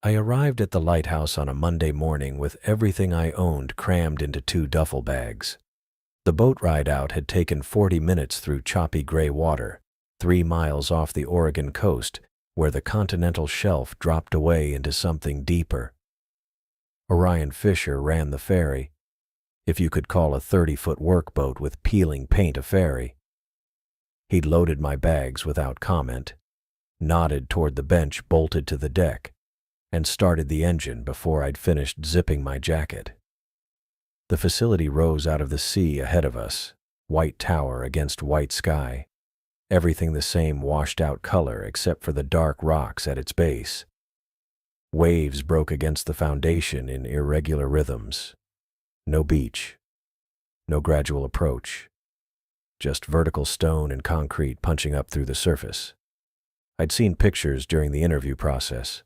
I arrived at the lighthouse on a Monday morning with everything I owned crammed into 2 duffel bags. The boat ride out had taken 40 minutes through choppy gray water, 3 miles off the Oregon coast, where the continental shelf dropped away into something deeper. Orion Fisher ran the ferry, if you could call a 30-foot workboat with peeling paint a ferry. He'd loaded my bags without comment, nodded toward the bench bolted to the deck, and started the engine before I'd finished zipping my jacket. The facility rose out of the sea ahead of us, white tower against white sky, everything the same washed-out color except for the dark rocks at its base. Waves broke against the foundation in irregular rhythms. No beach, no gradual approach, just vertical stone and concrete punching up through the surface. I'd seen pictures during the interview process.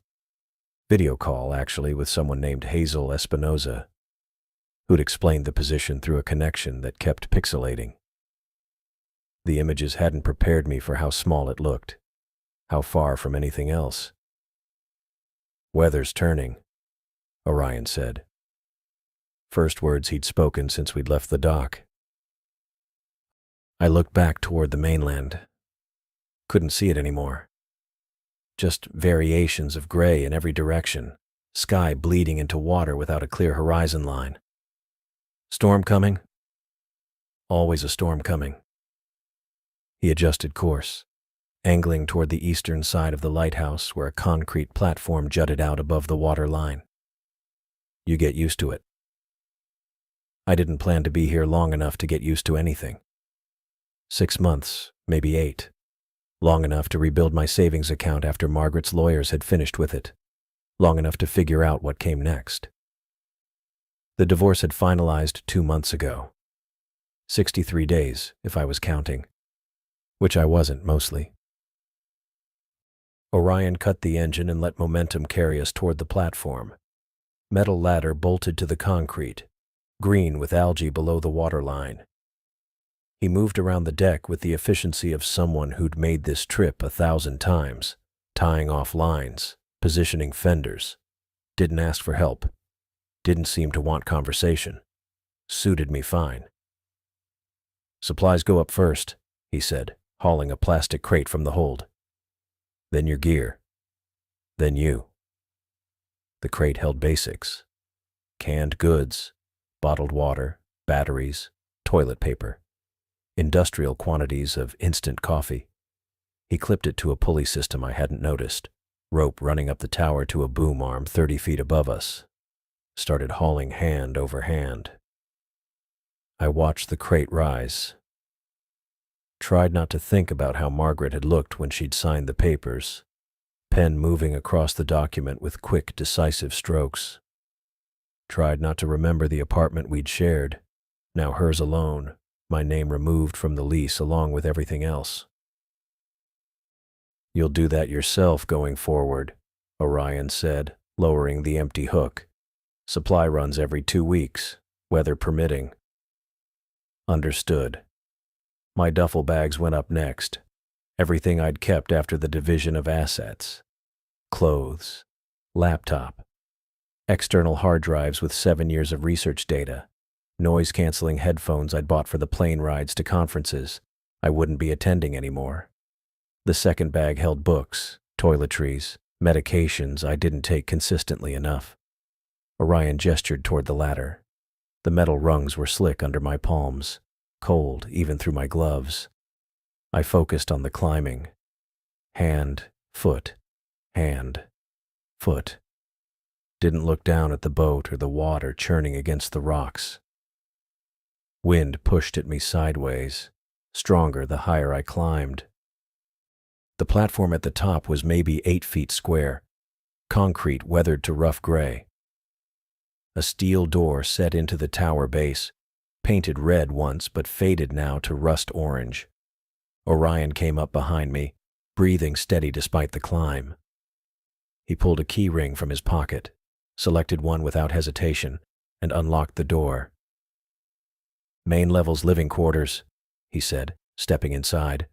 Video call, actually, with someone named Hazel Espinoza, who'd explained the position through a connection that kept pixelating. The images hadn't prepared me for how small it looked, how far from anything else. "Weather's turning," Orion said. First words he'd spoken since we'd left the dock. I looked back toward the mainland. Couldn't see it anymore. Just variations of gray in every direction, sky bleeding into water without a clear horizon line. "Storm coming?" "Always a storm coming." He adjusted course, angling toward the eastern side of the lighthouse where a concrete platform jutted out above the water line. "You get used to it." I didn't plan to be here long enough to get used to anything. 6 months, maybe 8. Long enough to rebuild my savings account after Margaret's lawyers had finished with it. Long enough to figure out what came next. The divorce had finalized 2 months ago. 63 days, if I was counting. Which I wasn't, mostly. Orion cut the engine and let momentum carry us toward the platform. Metal ladder bolted to the concrete, green with algae below the waterline. He moved around the deck with the efficiency of someone who'd made this trip 1,000 times, tying off lines, positioning fenders. Didn't ask for help. Didn't seem to want conversation. Suited me fine. "Supplies go up first," he said, hauling a plastic crate from the hold. "Then your gear. Then you." The crate held basics. Canned goods, bottled water, batteries, toilet paper. Industrial quantities of instant coffee. He clipped it to a pulley system I hadn't noticed, rope running up the tower to a boom arm 30 feet above us. Started hauling hand over hand. I watched the crate rise. Tried not to think about how Margaret had looked when she'd signed the papers, pen moving across the document with quick, decisive strokes. Tried not to remember the apartment we'd shared, now hers alone, my name removed from the lease along with everything else. "You'll do that yourself going forward," Orion said, lowering the empty hook. "Supply runs every 2 weeks, weather permitting." Understood. My duffel bags went up next. Everything I'd kept after the division of assets. Clothes, laptop, external hard drives with 7 years of research data, noise-canceling headphones I'd bought for the plane rides to conferences I wouldn't be attending anymore. The second bag held books, toiletries, medications I didn't take consistently enough. Orion gestured toward the ladder. The metal rungs were slick under my palms, cold even through my gloves. I focused on the climbing. Hand, foot, hand, foot. Didn't look down at the boat or the water churning against the rocks. Wind pushed at me sideways, stronger the higher I climbed. The platform at the top was maybe 8 feet square, concrete weathered to rough gray. A steel door set into the tower base, painted red once but faded now to rust orange. Orion came up behind me, breathing steady despite the climb. He pulled a key ring from his pocket, selected one without hesitation, and unlocked the door. "Main level's living quarters," he said, stepping inside.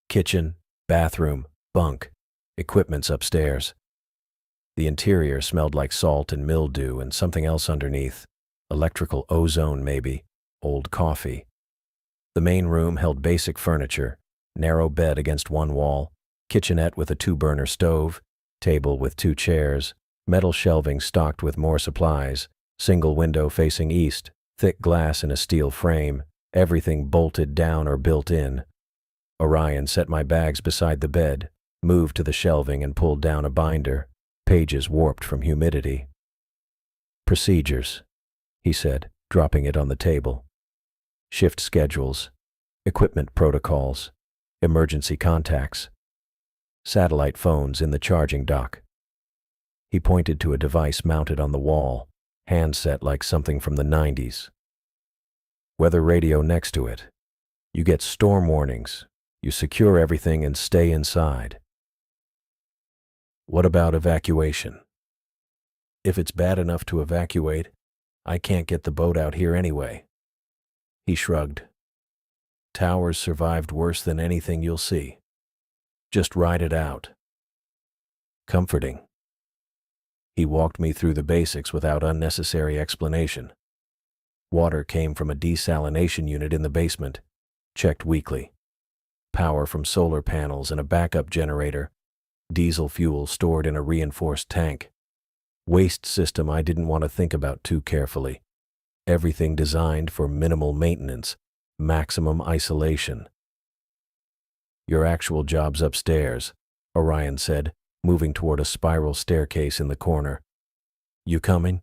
"Kitchen, bathroom, bunk, equipment's upstairs." The interior smelled like salt and mildew and something else underneath. Electrical ozone, maybe. Old coffee. The main room held basic furniture, narrow bed against one wall, kitchenette with a 2-burner stove, table with 2 chairs, metal shelving stocked with more supplies, single window facing east, thick glass in a steel frame, everything bolted down or built in. Orion set my bags beside the bed, moved to the shelving and pulled down a binder, pages warped from humidity. Procedures, he said, dropping it on the table. Shift schedules, equipment protocols, emergency contacts, satellite phones in the charging dock. He pointed to a device mounted on the wall, handset like something from the 90s. Weather radio next to it. You get storm warnings. You secure everything and stay inside. What about evacuation? If it's bad enough to evacuate, I can't get the boat out here anyway. He shrugged. Towers survived worse than anything you'll see. Just ride it out. Comforting. He walked me through the basics without unnecessary explanation. Water came from a desalination unit in the basement, checked weekly. Power from solar panels and a backup generator. Diesel fuel stored in a reinforced tank. Waste system I didn't want to think about too carefully. Everything designed for minimal maintenance, maximum isolation. Your actual job's upstairs, Orion said, moving toward a spiral staircase in the corner. You coming?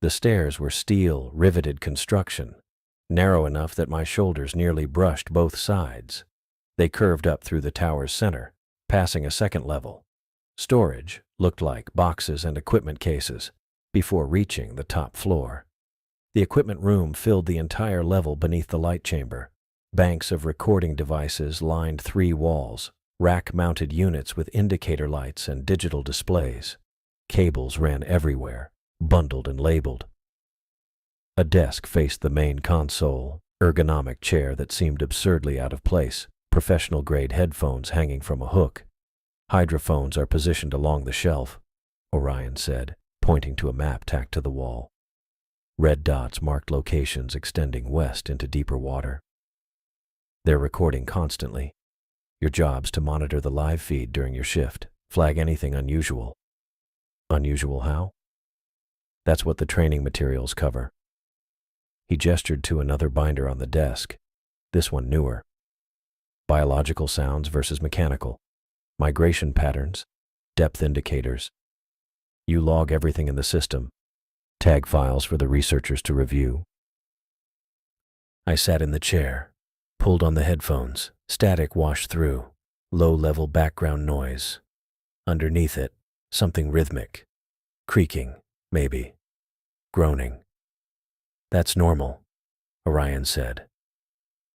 The stairs were steel, riveted construction, narrow enough that my shoulders nearly brushed both sides. They curved up through the tower's center, passing a second level. Storage looked like boxes and equipment cases before reaching the top floor. The equipment room filled the entire level beneath the light chamber. Banks of recording devices lined 3 walls, rack-mounted units with indicator lights and digital displays. Cables ran everywhere, bundled and labeled. A desk faced the main console, ergonomic chair that seemed absurdly out of place, professional-grade headphones hanging from a hook. Hydrophones are positioned along the shelf, Orion said, pointing to a map tacked to the wall. Red dots marked locations extending west into deeper water. They're recording constantly. Your job's to monitor the live feed during your shift, flag anything unusual. Unusual how? That's what the training materials cover. He gestured to another binder on the desk, this one newer. Biological sounds versus mechanical. Migration patterns, depth indicators. You log everything in the system. Tag files for the researchers to review. I sat in the chair, pulled on the headphones. Static washed through, low-level background noise. Underneath it, something rhythmic. Creaking, maybe. Groaning. That's normal, Orion said.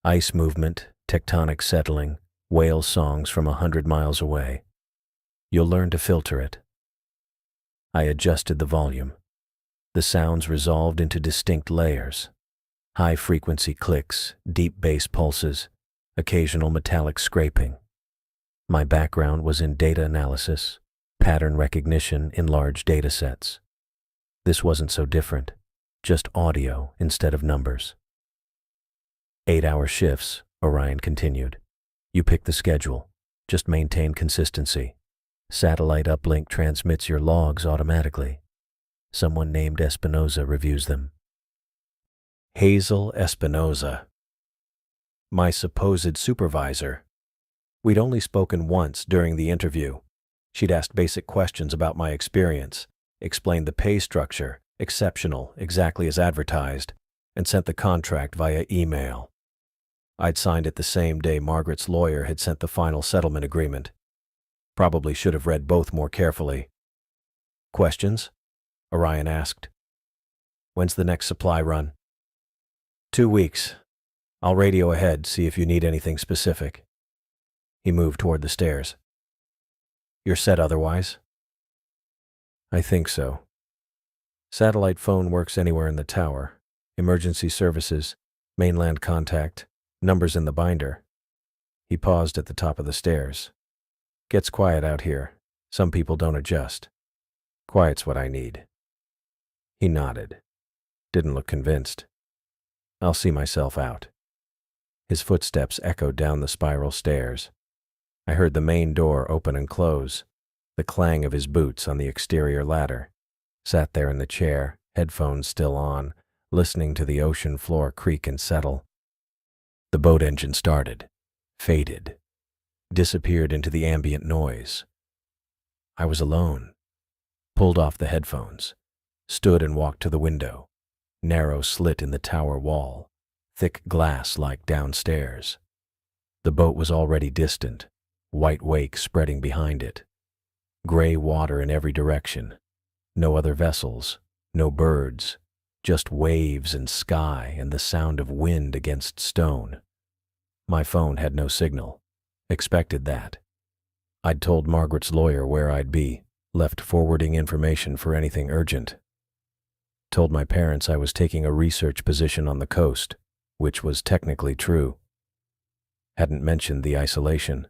Ice movement, tectonic settling, whale songs from 100 miles away. You'll learn to filter it. I adjusted the volume. The sounds resolved into distinct layers. High-frequency clicks, deep bass pulses, occasional metallic scraping. My background was in data analysis, pattern recognition in large data sets. This wasn't so different, just audio instead of numbers. 8-hour shifts, Orion continued. You pick the schedule, just maintain consistency. Satellite uplink transmits your logs automatically. Someone named Espinoza reviews them. Hazel Espinoza. My supposed supervisor. We'd only spoken once during the interview. She'd asked basic questions about my experience, explained the pay structure, exceptional, exactly as advertised, and sent the contract via email. I'd signed it the same day Margaret's lawyer had sent the final settlement agreement. Probably should have read both more carefully. Questions? Orion asked. When's the next supply run? 2 weeks. I'll radio ahead, see if you need anything specific. He moved toward the stairs. You're set otherwise? I think so. Satellite phone works anywhere in the tower. Emergency services, mainland contact, numbers in the binder. He paused at the top of the stairs. Gets quiet out here. Some people don't adjust. Quiet's what I need. He nodded. Didn't look convinced. I'll see myself out. His footsteps echoed down the spiral stairs. I heard the main door open and close, the clang of his boots on the exterior ladder. Sat there in the chair, headphones still on, listening to the ocean floor creak and settle. The boat engine started, faded, disappeared into the ambient noise. I was alone. Pulled off the headphones, stood and walked to the window. Narrow slit in the tower wall, thick glass like downstairs. The boat was already distant, white wake spreading behind it. Gray water in every direction. No other vessels, no birds, just waves and sky and the sound of wind against stone. My phone had no signal. Expected that. I'd told Margaret's lawyer where I'd be, left forwarding information for anything urgent. Told my parents I was taking a research position on the coast, which was technically true. Hadn't mentioned the isolation.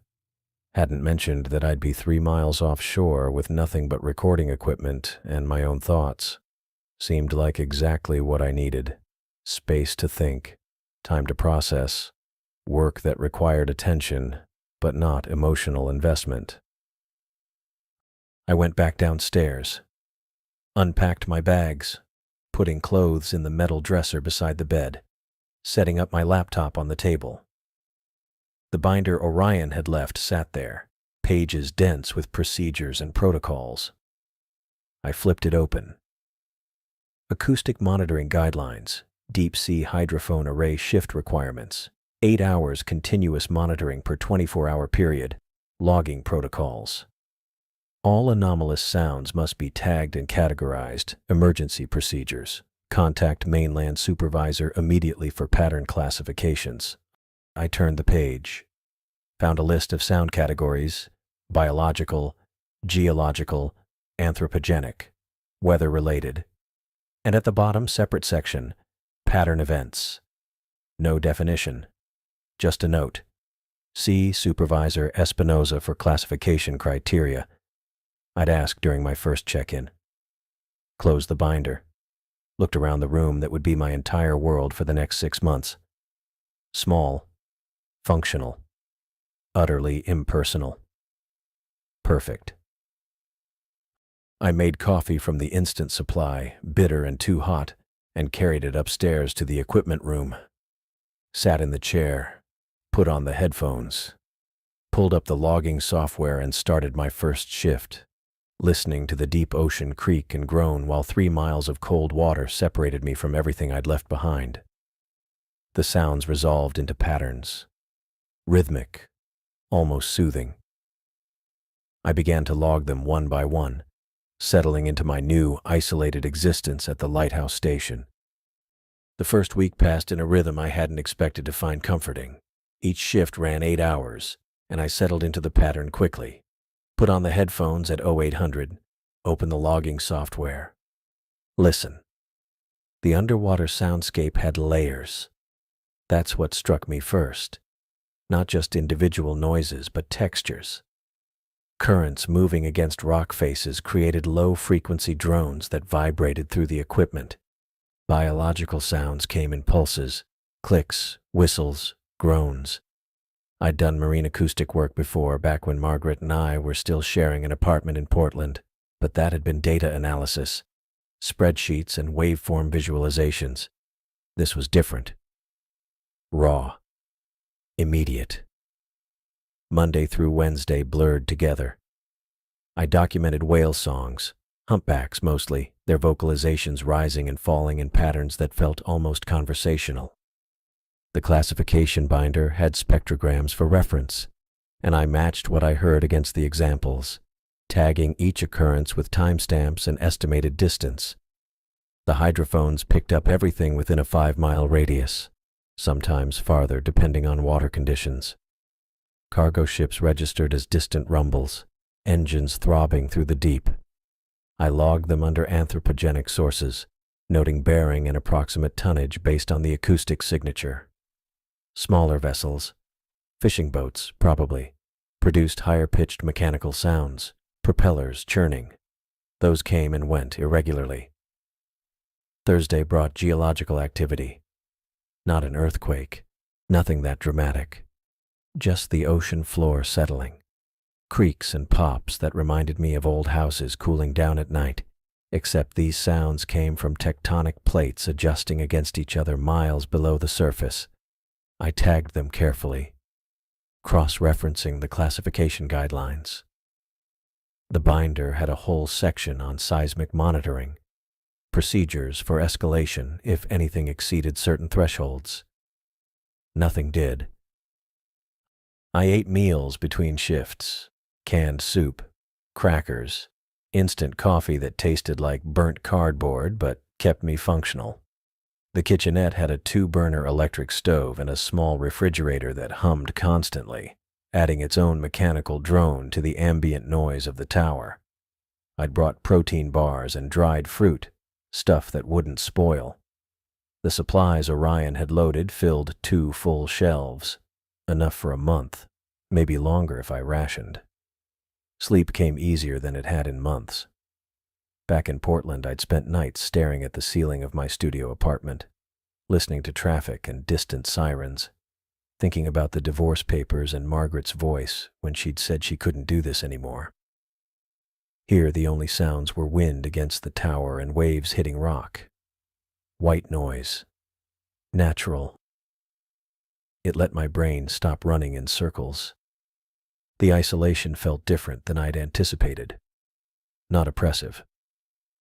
Hadn't mentioned that I'd be 3 miles offshore with nothing but recording equipment and my own thoughts. Seemed like exactly what I needed. Space to think, time to process, work that required attention, but not emotional investment. I went back downstairs, unpacked my bags, putting clothes in the metal dresser beside the bed, setting up my laptop on the table. The binder Orion had left sat there, pages dense with procedures and protocols. I flipped it open. Acoustic monitoring guidelines, deep-sea hydrophone array shift requirements, 8 hours continuous monitoring per 24-hour period, logging protocols. All anomalous sounds must be tagged and categorized, emergency procedures. Contact mainland supervisor immediately for pattern classifications. I turned the page, found a list of sound categories: biological, geological, anthropogenic, weather-related, and at the bottom separate section, pattern events. No definition, just a note. See Supervisor Espinoza for classification criteria. I'd ask during my first check-in. Closed the binder. Looked around the room that would be my entire world for the next 6 months. Small, functional, utterly impersonal. Perfect. I made coffee from the instant supply, bitter and too hot, and carried it upstairs to the equipment room. Sat in the chair, put on the headphones, pulled up the logging software and started my first shift, listening to the deep ocean creak and groan while 3 miles of cold water separated me from everything I'd left behind. The sounds resolved into patterns, rhythmic, almost soothing. I began to log them one by one, settling into my new, isolated existence at the lighthouse station. The first week passed in a rhythm I hadn't expected to find comforting. Each shift ran 8 hours, and I settled into the pattern quickly. Put on the headphones at 0800, open the logging software. Listen. The underwater soundscape had layers. That's what struck me first. Not just individual noises, but textures. Currents moving against rock faces created low-frequency drones that vibrated through the equipment. Biological sounds came in pulses, clicks, whistles, groans. I'd done marine acoustic work before, back when Margaret and I were still sharing an apartment in Portland, but that had been data analysis, spreadsheets and waveform visualizations. This was different. Raw. Immediate. Monday through Wednesday blurred together. I documented whale songs, humpbacks mostly, their vocalizations rising and falling in patterns that felt almost conversational. The classification binder had spectrograms for reference, and I matched what I heard against the examples, tagging each occurrence with timestamps and estimated distance. The hydrophones picked up everything within a 5-mile radius, sometimes farther depending on water conditions. Cargo ships registered as distant rumbles, engines throbbing through the deep. I logged them under anthropogenic sources, noting bearing and approximate tonnage based on the acoustic signature. Smaller vessels, fishing boats probably, produced higher-pitched mechanical sounds, propellers churning. Those came and went irregularly. Thursday brought geological activity. Not an earthquake, nothing that dramatic. Just the ocean floor settling. Creaks and pops that reminded me of old houses cooling down at night, except these sounds came from tectonic plates adjusting against each other miles below the surface. I tagged them carefully, cross-referencing the classification guidelines. The binder had a whole section on seismic monitoring, procedures for escalation if anything exceeded certain thresholds. Nothing did. I ate meals between shifts, canned soup, crackers, instant coffee that tasted like burnt cardboard but kept me functional. The kitchenette had a 2-burner electric stove and a small refrigerator that hummed constantly, adding its own mechanical drone to the ambient noise of the tower. I'd brought protein bars and dried fruit, stuff that wouldn't spoil. The supplies Orion had loaded filled 2 full shelves, enough for a month, maybe longer if I rationed. Sleep came easier than it had in months. Back in Portland, I'd spent nights staring at the ceiling of my studio apartment, listening to traffic and distant sirens, thinking about the divorce papers and Margaret's voice when she'd said she couldn't do this anymore. Here, the only sounds were wind against the tower and waves hitting rock. White noise. Natural. It let my brain stop running in circles. The isolation felt different than I'd anticipated. Not oppressive.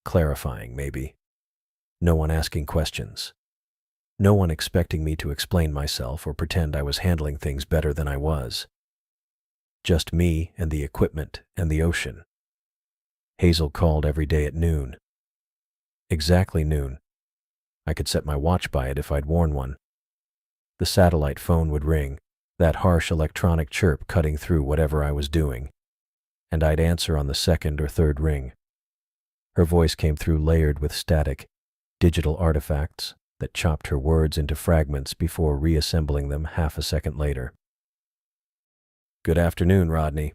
Clarifying, maybe. No one asking questions. No one expecting me to explain myself or pretend I was handling things better than I was. Just me and the equipment and the ocean. Hazel called every day at noon. Exactly noon. I could set my watch by it if I'd worn one. The satellite phone would ring, that harsh electronic chirp cutting through whatever I was doing, and I'd answer on the 2nd or 3rd ring. Her voice came through layered with static, digital artifacts that chopped her words into fragments before reassembling them half a second later. "Good afternoon, Rodney.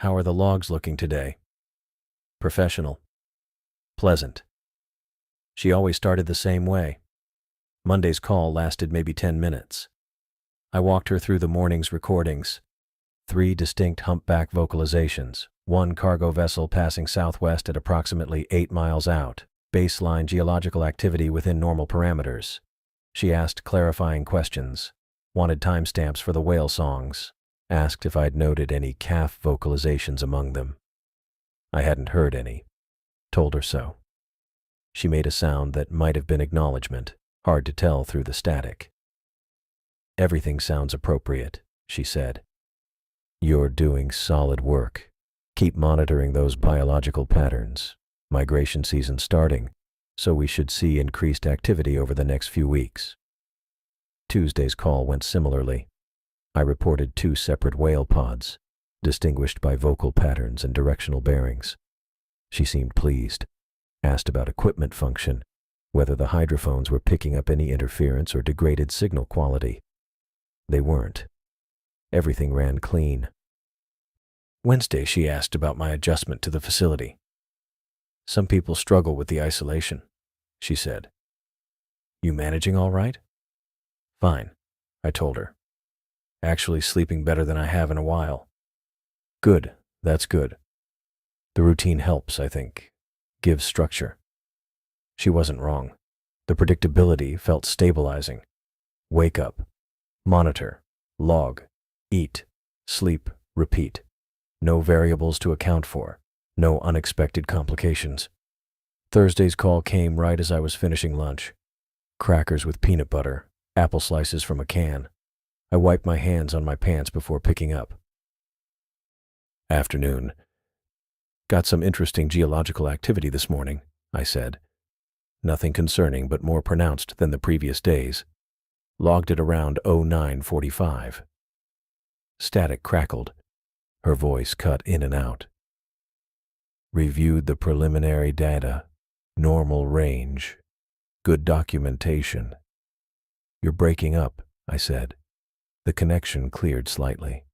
How are the logs looking today?" "Professional. Pleasant." She always started the same way. Monday's call lasted maybe 10 minutes. I walked her through the morning's recordings. 3 distinct humpback vocalizations, 1 cargo vessel passing southwest at approximately 8 miles out, baseline geological activity within normal parameters. She asked clarifying questions, wanted timestamps for the whale songs, asked if I'd noted any calf vocalizations among them. I hadn't heard any. Told her so. She made a sound that might have been acknowledgement, hard to tell through the static. "Everything sounds appropriate," she said. "You're doing solid work. Keep monitoring those biological patterns. Migration season starting, so we should see increased activity over the next few weeks." Tuesday's call went similarly. I reported 2 separate whale pods, distinguished by vocal patterns and directional bearings. She seemed pleased, asked about equipment function, whether the hydrophones were picking up any interference or degraded signal quality. They weren't. Everything ran clean. Wednesday, she asked about my adjustment to the facility. "Some people struggle with the isolation," she said. "You managing all right?" "Fine," I told her. "Actually sleeping better than I have in a while." "Good, that's good. The routine helps, I think. Gives structure." She wasn't wrong. The predictability felt stabilizing. Wake up, monitor, log, eat, sleep, repeat. No variables to account for. No unexpected complications. Thursday's call came right as I was finishing lunch. Crackers with peanut butter, apple slices from a can. I wiped my hands on my pants before picking up. "Afternoon. Got some interesting geological activity this morning," I said. "Nothing concerning, but more pronounced than the previous days. Logged it around 09:45. Static crackled. Her voice cut in and out. "Reviewed the preliminary data. Normal range. Good documentation." "You're breaking up," I said. The connection cleared slightly.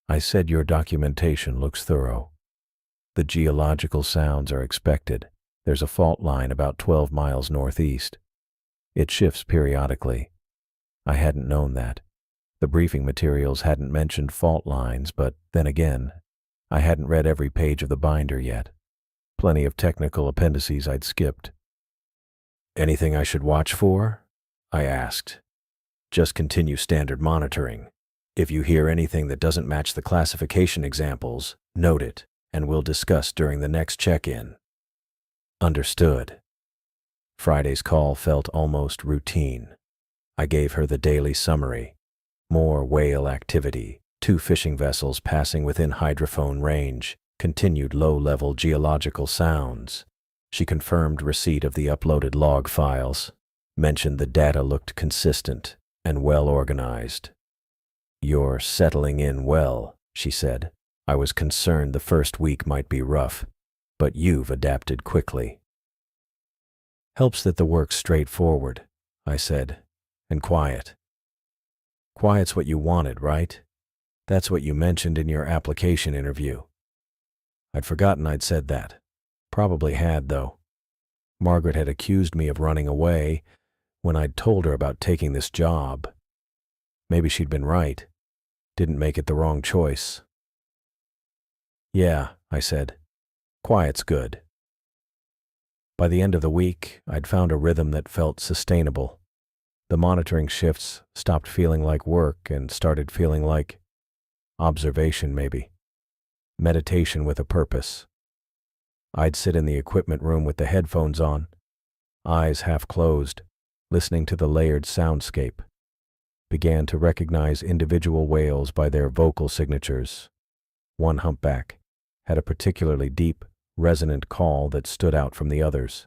"I said your documentation looks thorough. The geological sounds are expected. There's a fault line about 12 miles northeast. It shifts periodically. I hadn't known that. The briefing materials hadn't mentioned fault lines, but then again, I hadn't read every page of the binder yet. Plenty of technical appendices I'd skipped. Anything I should watch for? I asked. Just continue standard monitoring. If you hear anything that doesn't match the classification examples, note it, and we'll discuss during the next check-in. Understood. Friday's call felt almost routine. I gave her the daily summary. More whale activity, 2 fishing vessels passing within hydrophone range, continued low-level geological sounds. She confirmed receipt of the uploaded log files, mentioned the data looked consistent and well-organized. You're settling in well, she said. I was concerned the first week might be rough, but you've adapted quickly. Helps that the work's straightforward, I said, and quiet. Quiet's what you wanted, right? That's what you mentioned in your application interview. I'd forgotten I'd said that. Probably had, though. Margaret had accused me of running away when I'd told her about taking this job. Maybe she'd been right. Didn't make it the wrong choice. Yeah, I said. Quiet's good. By the end of the week, I'd found a rhythm that felt sustainable. The monitoring shifts stopped feeling like work and started feeling like observation, maybe. Meditation with a purpose. I'd sit in the equipment room with the headphones on, eyes half closed, listening to the layered soundscape. Began to recognize individual whales by their vocal signatures. One humpback had a particularly deep, resonant call that stood out from the others.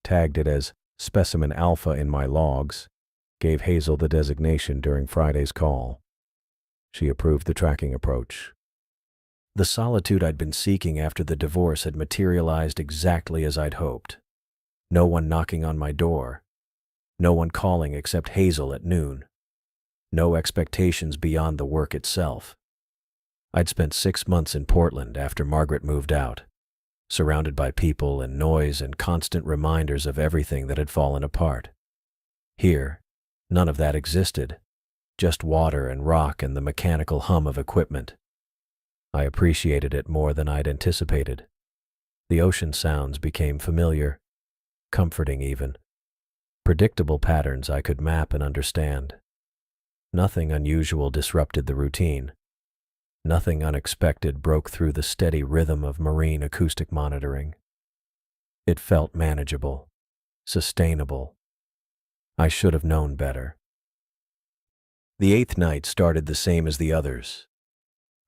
Tagged it as Specimen Alpha in my logs, gave Hazel the designation during Friday's call. She approved the tracking approach. The solitude I'd been seeking after the divorce had materialized exactly as I'd hoped. No one knocking on my door. No one calling except Hazel at noon. No expectations beyond the work itself. I'd spent 6 months in Portland after Margaret moved out, surrounded by people and noise and constant reminders of everything that had fallen apart. Here, none of that existed, just water and rock and the mechanical hum of equipment. I appreciated it more than I'd anticipated. The ocean sounds became familiar, comforting even. Predictable patterns I could map and understand. Nothing unusual disrupted the routine. Nothing unexpected broke through the steady rhythm of marine acoustic monitoring. It felt manageable, sustainable. I should have known better. The 8th night started the same as the others.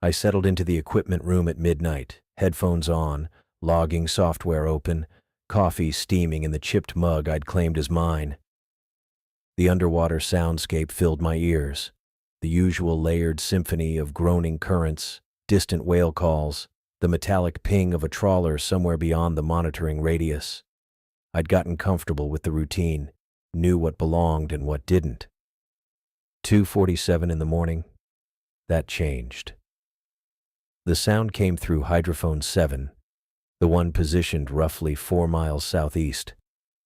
I settled into the equipment room at midnight, headphones on, logging software open, coffee steaming in the chipped mug I'd claimed as mine. The underwater soundscape filled my ears, the usual layered symphony of groaning currents, distant whale calls, the metallic ping of a trawler somewhere beyond the monitoring radius. I'd gotten comfortable with the routine, knew what belonged and what didn't. 2:47 in the morning, that changed. The sound came through hydrophone 7, the one positioned roughly 4 miles southeast,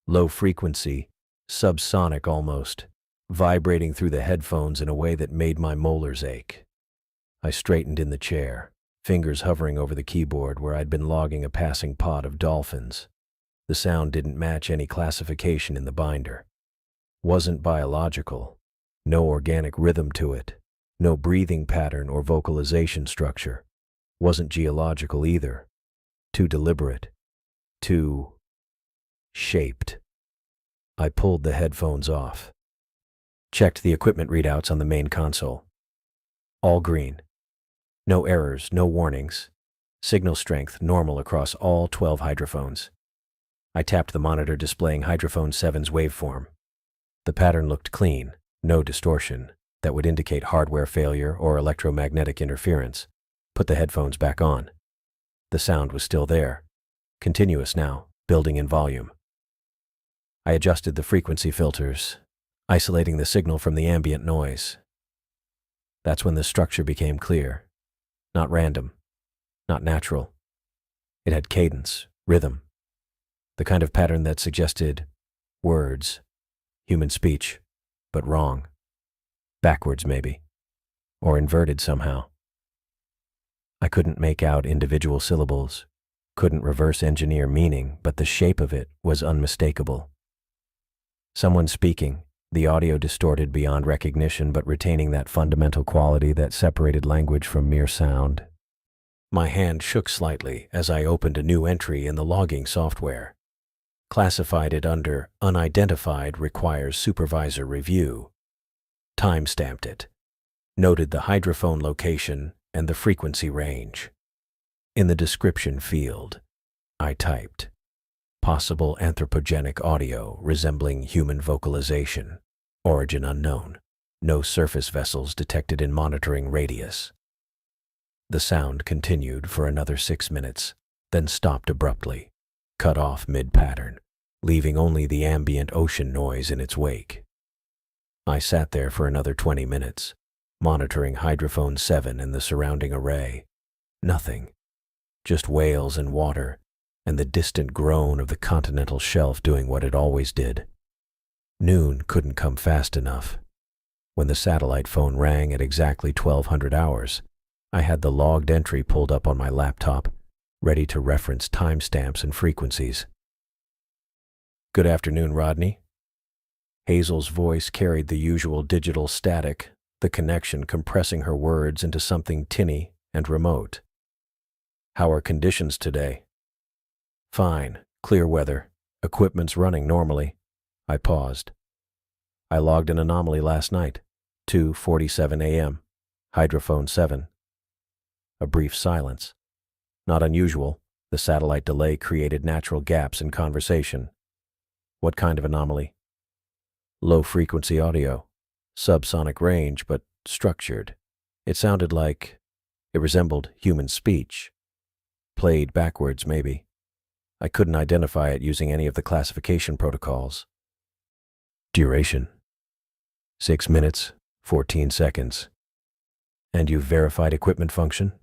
low frequency, subsonic almost, vibrating through the headphones in a way that made my molars ache. I straightened in the chair, fingers hovering over the keyboard where I'd been logging a passing pod of dolphins. The sound didn't match any classification in the binder. Wasn't biological, no organic rhythm to it, no breathing pattern or vocalization structure. Wasn't geological either. Too deliberate. Too shaped. I pulled the headphones off. Checked the equipment readouts on the main console. All green. No errors, no warnings. Signal strength normal across all 12 hydrophones. I tapped the monitor displaying hydrophone 7's waveform. The pattern looked clean, no distortion, that would indicate hardware failure or electromagnetic interference. Put the headphones back on. The sound was still there, continuous now, building in volume. I adjusted the frequency filters, isolating the signal from the ambient noise. That's when the structure became clear. Not random, not natural. It had cadence, rhythm, the kind of pattern that suggested words, human speech, but wrong. Backwards, maybe, or inverted somehow. I couldn't make out individual syllables, couldn't reverse engineer meaning, but the shape of it was unmistakable. Someone speaking, the audio distorted beyond recognition but retaining that fundamental quality that separated language from mere sound. My hand shook slightly as I opened a new entry in the logging software. Classified it under Unidentified Requires Supervisor Review. Timestamped it. Noted the hydrophone location and the frequency range. In the description field, I typed, possible anthropogenic audio resembling human vocalization. Origin unknown. No surface vessels detected in monitoring radius. The sound continued for another 6 minutes, then stopped abruptly, cut off mid-pattern, leaving only the ambient ocean noise in its wake. I sat there for another 20 minutes, monitoring hydrophone 7 and the surrounding array. Nothing. Just whales and water, and the distant groan of the continental shelf doing what it always did. Noon couldn't come fast enough. When the satellite phone rang at exactly 1200 hours, I had the logged entry pulled up on my laptop, ready to reference timestamps and frequencies. "Good afternoon, Rodney." Hazel's voice carried the usual digital static, the connection compressing her words into something tinny and remote. "How are conditions today?" "Fine, clear weather. Equipment's running normally." I paused. "I logged an anomaly last night, 2:47 a.m., hydrophone 7. A brief silence. Not unusual, the satellite delay created natural gaps in conversation. "What kind of anomaly?" "Low-frequency audio. Subsonic range, but structured. It sounded like it resembled human speech. Played backwards, maybe. I couldn't identify it using any of the classification protocols." "Duration?" 6 minutes, 14 seconds. "And you've verified equipment function?"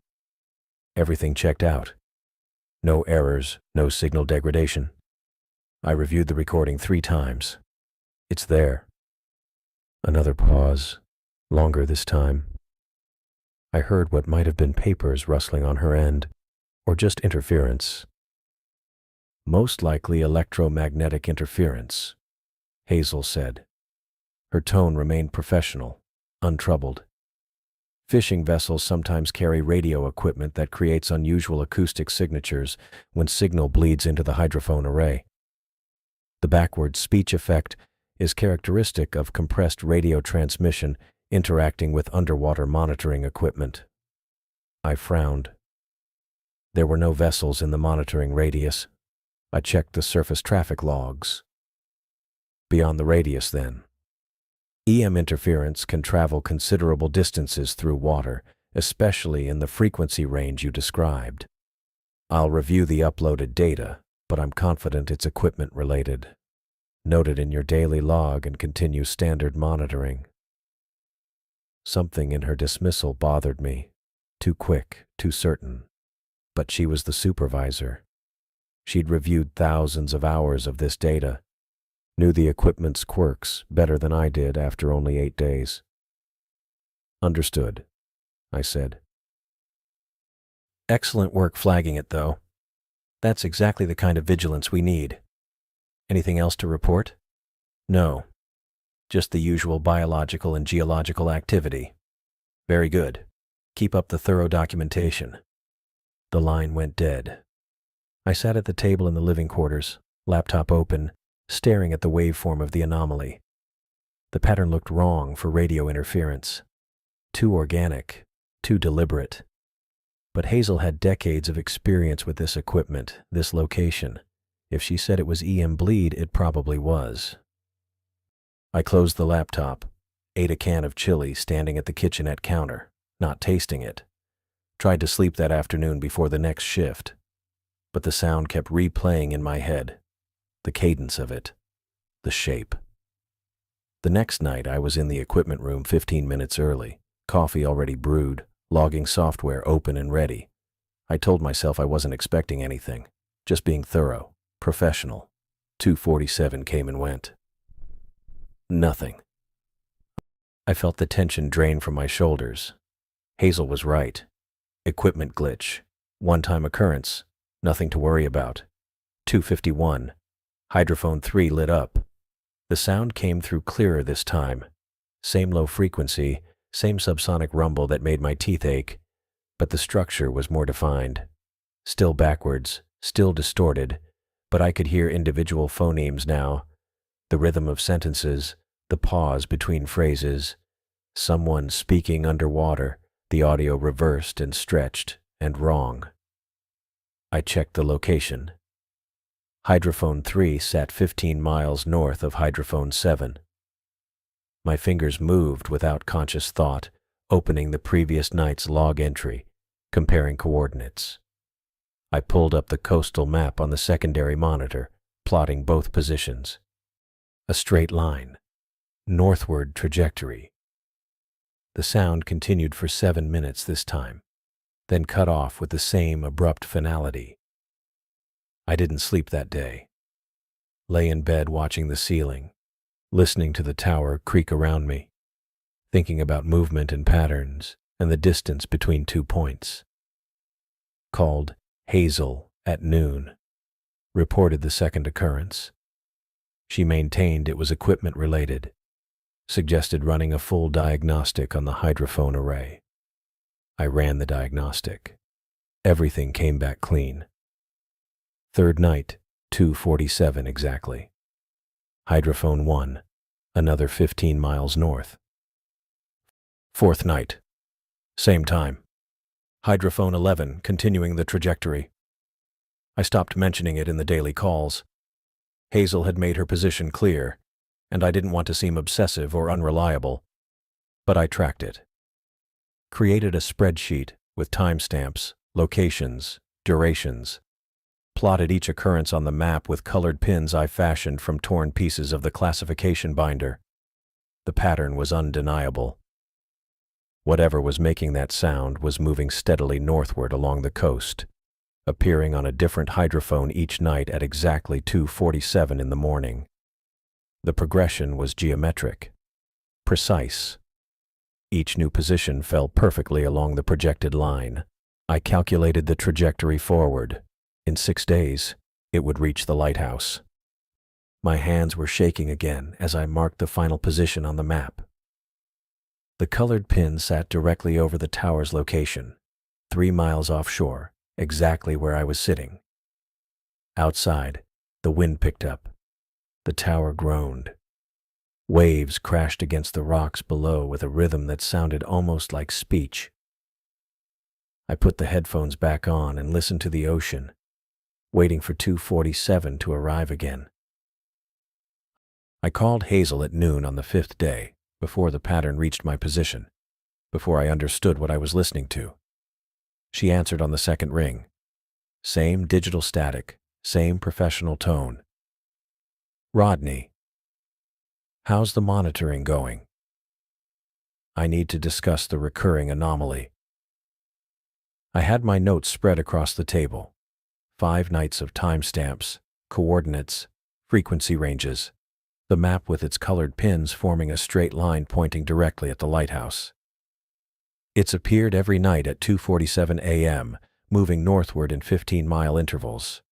"Everything checked out. No errors, no signal degradation. I reviewed the recording 3 times. It's there." Another pause, longer this time. I heard what might have been papers rustling on her end, or just interference. "Most likely electromagnetic interference," Hazel said. Her tone remained professional, untroubled. "Fishing vessels sometimes carry radio equipment that creates unusual acoustic signatures when signal bleeds into the hydrophone array. The backward speech effect is characteristic of compressed radio transmission interacting with underwater monitoring equipment." I frowned. There were no vessels in the monitoring radius. I checked the surface traffic logs. "Beyond the radius, then." EM interference can travel considerable distances through water, especially in the frequency range you described. I'll review the uploaded data, but I'm confident it's equipment-related. Note it in your daily log and continue standard monitoring." Something in her dismissal bothered me. Too quick, too certain. But she was the supervisor. She'd reviewed thousands of hours of this data, knew the equipment's quirks better than I did after only 8 days. "Understood," I said. "Excellent work flagging it, though. That's exactly the kind of vigilance we need. Anything else to report?" "No. Just the usual biological and geological activity." "Very good. Keep up the thorough documentation." The line went dead. I sat at the table in the living quarters, laptop open, staring at the waveform of the anomaly. The pattern looked wrong for radio interference. Too organic, too deliberate. But Hazel had decades of experience with this equipment, this location. If she said it was EM bleed, it probably was. I closed the laptop, ate a can of chili standing at the kitchenette counter, not tasting it. Tried to sleep that afternoon before the next shift. But the sound kept replaying in my head. The cadence of it. The shape. The next night I was in the equipment room 15 minutes early, coffee already brewed, logging software open and ready. I told myself I wasn't expecting anything, just being thorough, professional. 247 came and went. Nothing. I felt the tension drain from my shoulders. Hazel was right. Equipment glitch. One-time occurrence. Nothing to worry about. 251. Hydrophone 3 lit up. The sound came through clearer this time. Same low frequency, same subsonic rumble that made my teeth ache, but the structure was more defined. Still backwards, still distorted, but I could hear individual phonemes now. The rhythm of sentences, the pause between phrases. Someone speaking underwater, the audio reversed and stretched and wrong. I checked the location. Hydrophone 3 sat 15 miles north of Hydrophone 7. My fingers moved without conscious thought, opening the previous night's log entry, comparing coordinates. I pulled up the coastal map on the secondary monitor, plotting both positions. A straight line. Northward trajectory. The sound continued for 7 minutes this time, then cut off with the same abrupt finality. I didn't sleep that day. Lay in bed watching the ceiling, listening to the tower creak around me, thinking about movement and patterns and the distance between 2 points. Called Hazel at noon. Reported the second occurrence. She maintained it was equipment related. Suggested running a full diagnostic on the hydrophone array. I ran the diagnostic. Everything came back clean. Third night, 247 exactly. Hydrophone 1, another 15 miles north. Fourth night, same time. Hydrophone 11 continuing the trajectory. I stopped mentioning it in the daily calls. Hazel had made her position clear, and I didn't want to seem obsessive or unreliable, but I tracked it. Created a spreadsheet with timestamps, locations, durations. Plotted each occurrence on the map with colored pins I fashioned from torn pieces of the classification binder. The pattern was undeniable. Whatever was making that sound was moving steadily northward along the coast, appearing on a different hydrophone each night at exactly 2:47 in the morning. The progression was geometric, precise. Each new position fell perfectly along the projected line. I calculated the trajectory forward. In 6 days, it would reach the lighthouse. My hands were shaking again as I marked the final position on the map. The colored pin sat directly over the tower's location, 3 miles offshore, exactly where I was sitting. Outside, the wind picked up. The tower groaned. Waves crashed against the rocks below with a rhythm that sounded almost like speech. I put the headphones back on and listened to the ocean, waiting for 247 to arrive again. I called Hazel at noon on the 5th day, before the pattern reached my position, before I understood what I was listening to. She answered on the second ring. Same digital static, same professional tone. Rodney, how's the monitoring going? I need to discuss the recurring anomaly. I had my notes spread across the table. 5 nights of timestamps, coordinates, frequency ranges, the map with its colored pins forming a straight line pointing directly at the lighthouse. It's appeared every night at 2:47 a.m., moving northward in 15-mile intervals.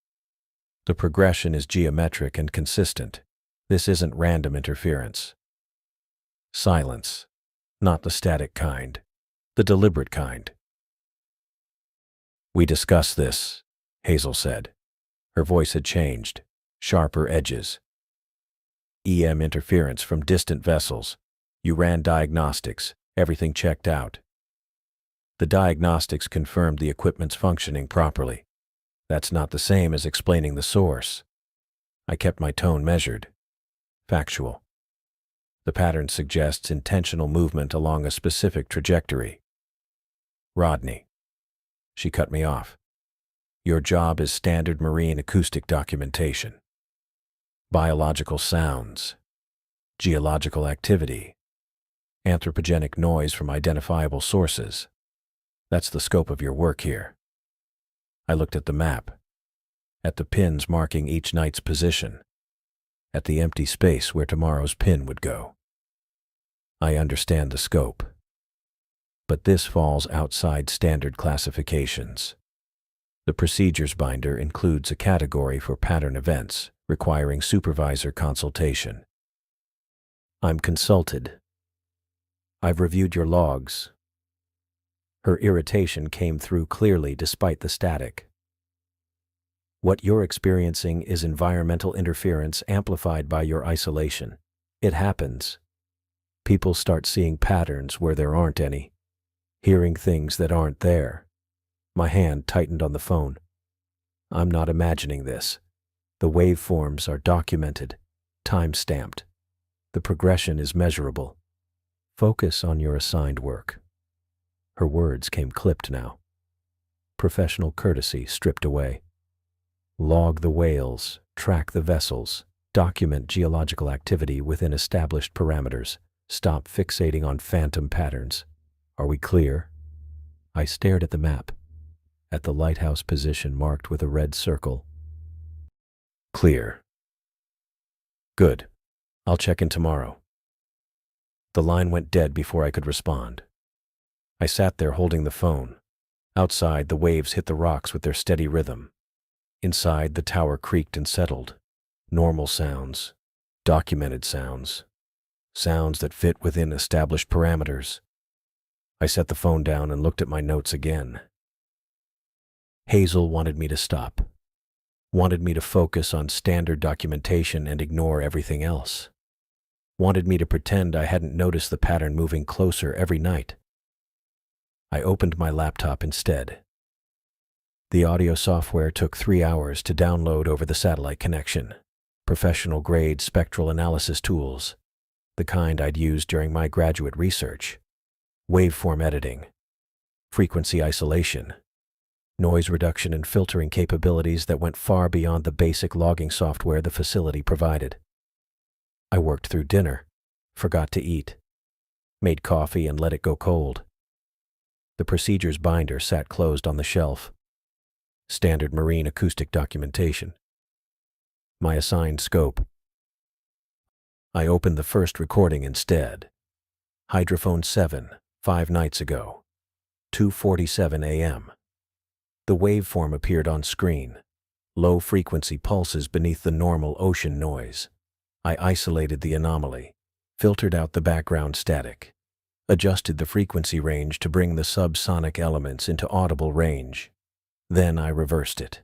The progression is geometric and consistent. This isn't random interference. Silence. Not the static kind. The deliberate kind. We discussed this, Hazel said. Her voice had changed. Sharper edges. EM interference from distant vessels. You ran diagnostics. Everything checked out. The diagnostics confirmed the equipment's functioning properly. That's not the same as explaining the source. I kept my tone measured. Factual. The pattern suggests intentional movement along a specific trajectory. Rodney. She cut me off. Your job is standard marine acoustic documentation. Biological sounds. Geological activity. Anthropogenic noise from identifiable sources. That's the scope of your work here. I looked at the map, at the pins marking each night's position, at the empty space where tomorrow's pin would go. I understand the scope, but this falls outside standard classifications. The procedures binder includes a category for pattern events requiring supervisor consultation. I'm consulted. I've reviewed your logs. Her irritation came through clearly despite the static. What you're experiencing is environmental interference amplified by your isolation. It happens. People start seeing patterns where there aren't any, hearing things that aren't there. My hand tightened on the phone. I'm not imagining this. The waveforms are documented, time-stamped. The progression is measurable. Focus on your assigned work. Her words came clipped now. Professional courtesy stripped away. Log the whales, track the vessels, document geological activity within established parameters. Stop fixating on phantom patterns. Are we clear? I stared at the map, at the lighthouse position marked with a red circle. Clear. Good. I'll check in tomorrow. The line went dead before I could respond. I sat there holding the phone. Outside, the waves hit the rocks with their steady rhythm. Inside, the tower creaked and settled. Normal sounds, documented sounds, sounds that fit within established parameters. I set the phone down and looked at my notes again. Hazel wanted me to stop, wanted me to focus on standard documentation and ignore everything else, wanted me to pretend I hadn't noticed the pattern moving closer every night. I opened my laptop instead. The audio software took 3 hours to download over the satellite connection. Professional-grade spectral analysis tools, the kind I'd used during my graduate research. Waveform editing, frequency isolation, noise reduction and filtering capabilities that went far beyond the basic logging software the facility provided. I worked through dinner, forgot to eat, made coffee and let it go cold. The procedures binder sat closed on the shelf. Standard marine acoustic documentation. My assigned scope. I opened the first recording instead. Hydrophone 7, 5 nights ago. 2:47 a.m. The waveform appeared on screen. Low-frequency pulses beneath the normal ocean noise. I isolated the anomaly, filtered out the background static, adjusted the frequency range to bring the subsonic elements into audible range. Then I reversed it.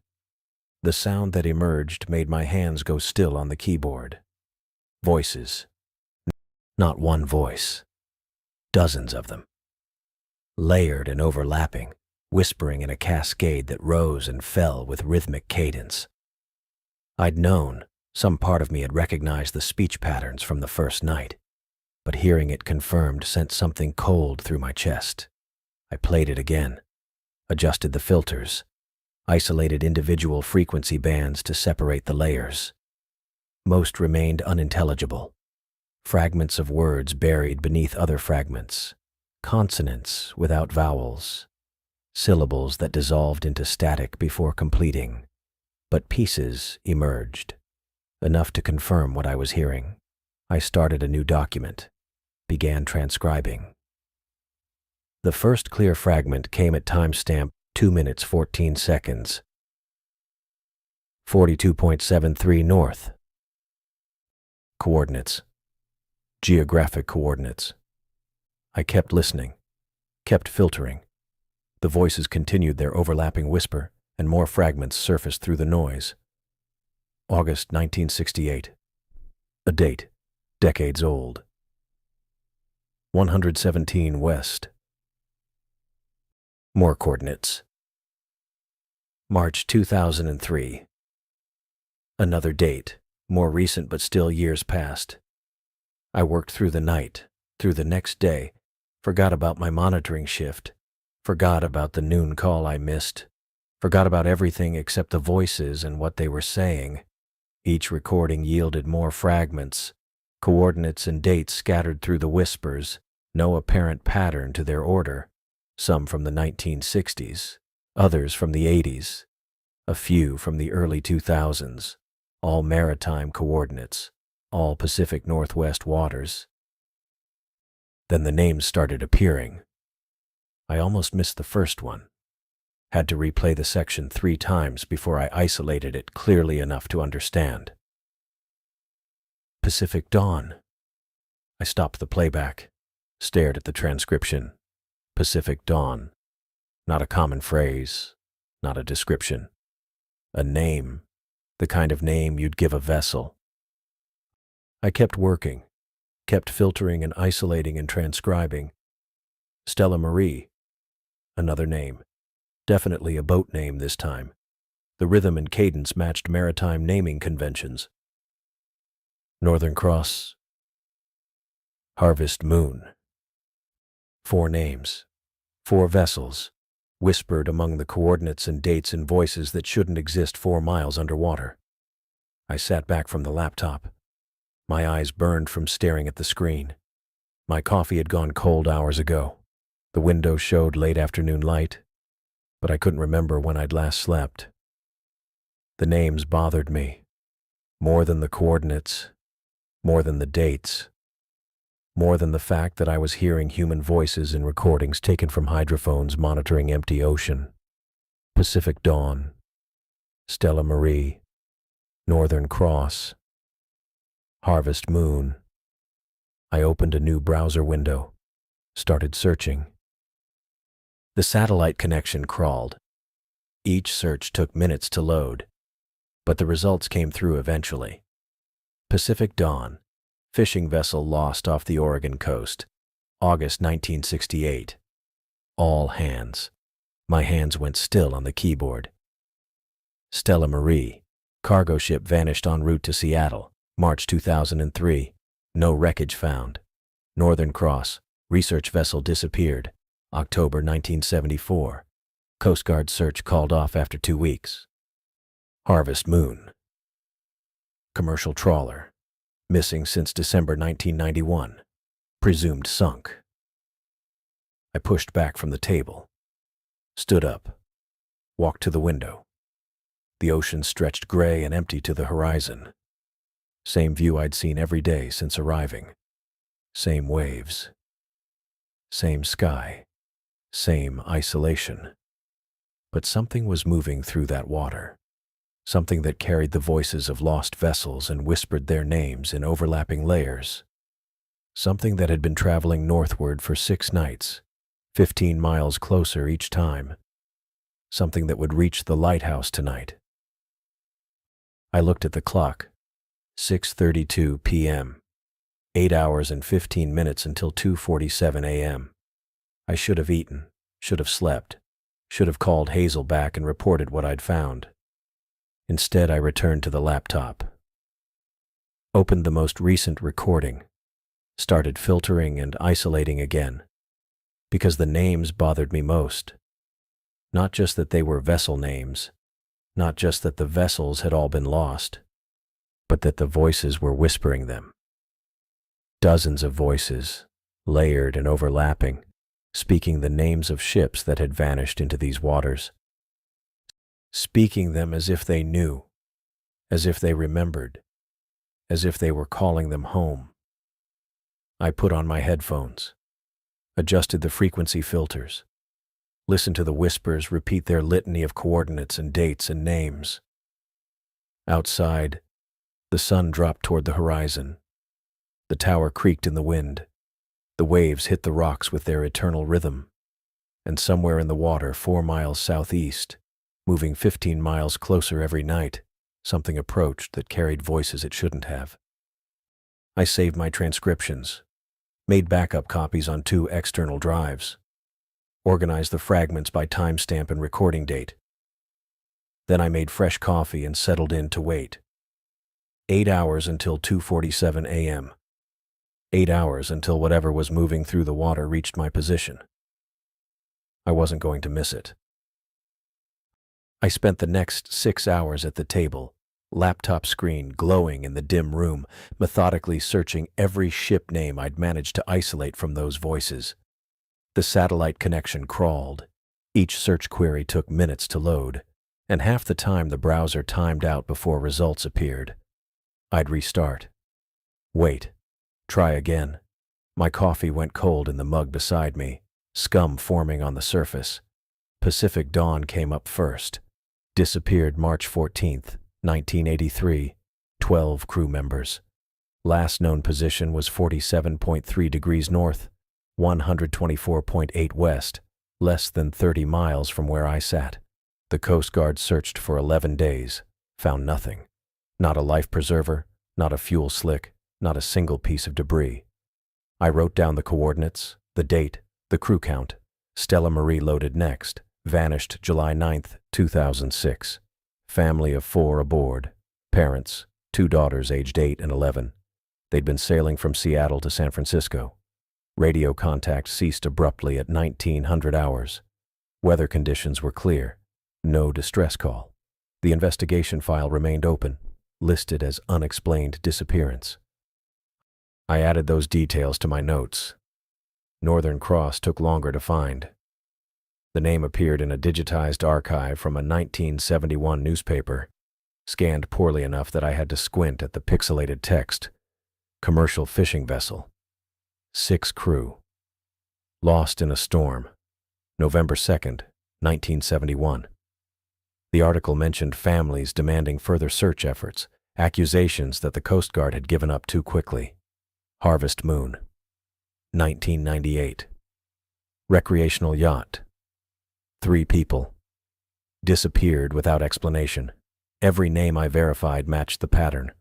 The sound that emerged made my hands go still on the keyboard. Voices. Not one voice. Dozens of them. Layered and overlapping, whispering in a cascade that rose and fell with rhythmic cadence. I'd known, some part of me had recognized the speech patterns from the first night, but hearing it confirmed sent something cold through my chest. I played it again, adjusted the filters, isolated individual frequency bands to separate the layers. Most remained unintelligible. Fragments of words buried beneath other fragments. Consonants without vowels. Syllables that dissolved into static before completing. But pieces emerged, enough to confirm what I was hearing. I started a new document, began transcribing. The first clear fragment came at timestamp 2 minutes 14 seconds. 42.73 north. Coordinates. Geographic coordinates. I kept listening, kept filtering. The voices continued their overlapping whisper, and more fragments surfaced through the noise. August 1968. A date, decades old. 117 west. More coordinates. March 2003. Another date, more recent but still years past. I worked through the night, through the next day, forgot about my monitoring shift, forgot about the noon call I missed, forgot about everything except the voices and what they were saying. Each recording yielded more fragments, coordinates and dates scattered through the whispers, no apparent pattern to their order, some from the 1960s, others from the 80s, A few from the early 2000s, all maritime coordinates, all Pacific Northwest waters. Then the names started appearing. I almost missed the first one. Had to replay the section 3 times before I isolated it clearly enough to understand. Pacific Dawn. I stopped the playback, stared at the transcription. Pacific Dawn. Not a common phrase, not a description. A name, the kind of name you'd give a vessel. I kept working, kept filtering and isolating and transcribing. Stella Marie. Another name. Definitely a boat name this time. The rhythm and cadence matched maritime naming conventions. Northern Cross. Harvest Moon. 4 names, 4 vessels, whispered among the coordinates and dates in voices that shouldn't exist 4 miles underwater. I sat back from the laptop. My eyes burned from staring at the screen. My coffee had gone cold hours ago. The window showed late afternoon light, but I couldn't remember when I'd last slept. The names bothered me, more than the coordinates, more than the dates, more than the fact that I was hearing human voices in recordings taken from hydrophones monitoring empty ocean. Pacific Dawn, Stella Marie, Northern Cross, Harvest Moon. I opened a new browser window, started searching. The satellite connection crawled. Each search took minutes to load, but the results came through eventually. Pacific Dawn, fishing vessel lost off the Oregon coast, August 1968. All hands. My hands went still on the keyboard. Stella Marie, cargo ship vanished en route to Seattle, March 2003. No wreckage found. Northern Cross, research vessel disappeared, October 1974. Coast Guard search called off after 2 weeks. Harvest Moon. Commercial trawler. Missing since December 1991. Presumed sunk. I pushed back from the table. Stood up. Walked to the window. The ocean stretched gray and empty to the horizon. Same view I'd seen every day since arriving. Same waves. Same sky. Same isolation. But something was moving through that water. Something that carried the voices of lost vessels and whispered their names in overlapping layers. Something that had been traveling northward for 6 nights, 15 miles closer each time. Something that would reach the lighthouse tonight. I looked at the clock. 6:32 p.m. 8 hours and 15 minutes until 2:47 a.m. I should have eaten, should have slept, should have called Hazel back and reported what I'd found. Instead, I returned to the laptop. Opened the most recent recording. Started filtering and isolating again. Because the names bothered me most. Not just that they were vessel names, not just that the vessels had all been lost, but that the voices were whispering them. Dozens of voices, layered and overlapping, speaking the names of ships that had vanished into these waters. Speaking them as if they knew, as if they remembered, as if they were calling them home. I put on my headphones, adjusted the frequency filters, listened to the whispers repeat their litany of coordinates and dates and names. Outside, the sun dropped toward the horizon. The tower creaked in the wind. The waves hit the rocks with their eternal rhythm. And somewhere in the water 4 miles southeast, moving 15 miles closer every night, something approached that carried voices it shouldn't have. I saved my transcriptions, made backup copies on 2 external drives, organized the fragments by timestamp and recording date. Then I made fresh coffee and settled in to wait. 8 hours until 2:47 a.m. 8 hours until whatever was moving through the water reached my position. I wasn't going to miss it. I spent the next 6 hours at the table, laptop screen glowing in the dim room, methodically searching every ship name I'd managed to isolate from those voices. The satellite connection crawled. Each search query took minutes to load. and half the time the browser timed out before results appeared. I'd restart. Wait. Try again. My coffee went cold in the mug beside me, scum forming on the surface. Pacific Dawn came up first. Disappeared March 14th, 1983. 12 crew members. Last known position was 47.3 degrees north, 124.8 west, less than 30 miles from where I sat. The Coast Guard searched for 11 days, found nothing. Not a life preserver, not a fuel slick, not a single piece of debris. I wrote down the coordinates, the date, the crew count. Stella Marie loaded next, vanished July 9th, 2006. Family of 4 aboard. Parents, 2 daughters aged 8 and 11. They'd been sailing from Seattle to San Francisco. Radio contact ceased abruptly at 1900 hours. Weather conditions were clear. No distress call. The investigation file remained open, listed as unexplained disappearance. I added those details to my notes. Northern Cross took longer to find. The name appeared in a digitized archive from a 1971 newspaper, scanned poorly enough that I had to squint at the pixelated text. Commercial fishing vessel. 6 crew. Lost in a storm. November 2nd, 1971. The article mentioned families demanding further search efforts, accusations that the Coast Guard had given up too quickly. Harvest Moon. 1998. Recreational yacht. 3 people. Disappeared without explanation. Every name I verified matched the pattern.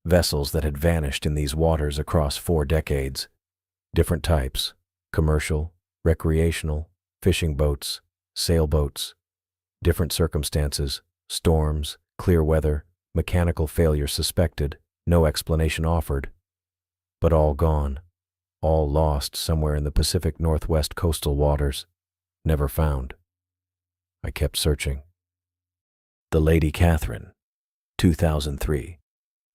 Vessels that had vanished in these waters across 4 decades. Different types: commercial, recreational, fishing boats, sailboats. Different circumstances: storms, clear weather, mechanical failure suspected, no explanation offered. But all gone, all lost somewhere in the Pacific Northwest coastal waters, never found. I kept searching. The Lady Catherine, 2003.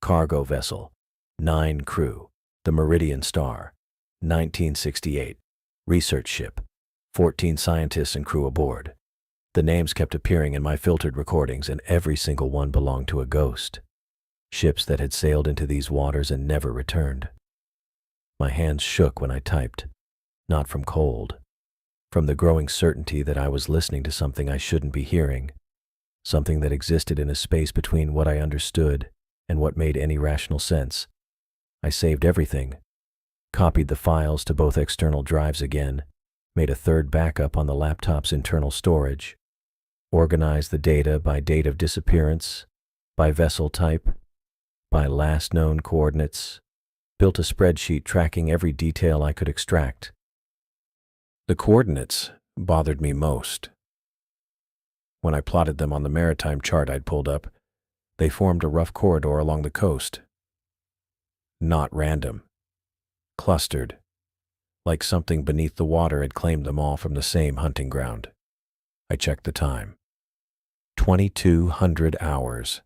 Cargo vessel, 9 crew. The Meridian Star, 1968. Research ship, 14 scientists and crew aboard. The names kept appearing in my filtered recordings, and every single one belonged to a ghost. Ships that had sailed into these waters and never returned. My hands shook when I typed, not from cold, from the growing certainty that I was listening to something I shouldn't be hearing, something that existed in a space between what I understood and what made any rational sense. I saved everything, copied the files to both external drives again, made a third backup on the laptop's internal storage, organized the data by date of disappearance, by vessel type, by last known coordinates, built a spreadsheet tracking every detail I could extract. The coordinates bothered me most. When I plotted them on the maritime chart I'd pulled up, they formed a rough corridor along the coast. Not random. Clustered. Like something beneath the water had claimed them all from the same hunting ground. I checked the time. 2200 hours.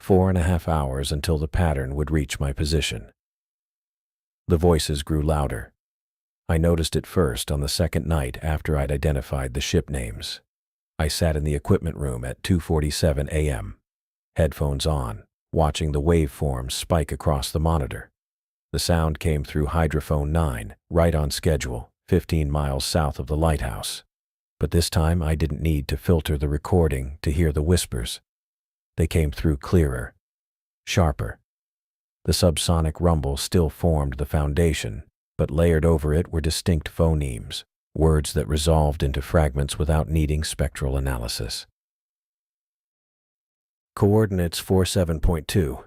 4.5 hours until the pattern would reach my position. The voices grew louder. I noticed it first on the second night after I'd identified the ship names. I sat in the equipment room at 2:47 a.m., headphones on, watching the waveforms spike across the monitor. The sound came through hydrophone 9, right on schedule, 15 miles south of the lighthouse. But this time I didn't need to filter the recording to hear the whispers. They came through clearer, sharper. The subsonic rumble still formed the foundation, but layered over it were distinct phonemes, words that resolved into fragments without needing spectral analysis. Coordinates 47.2.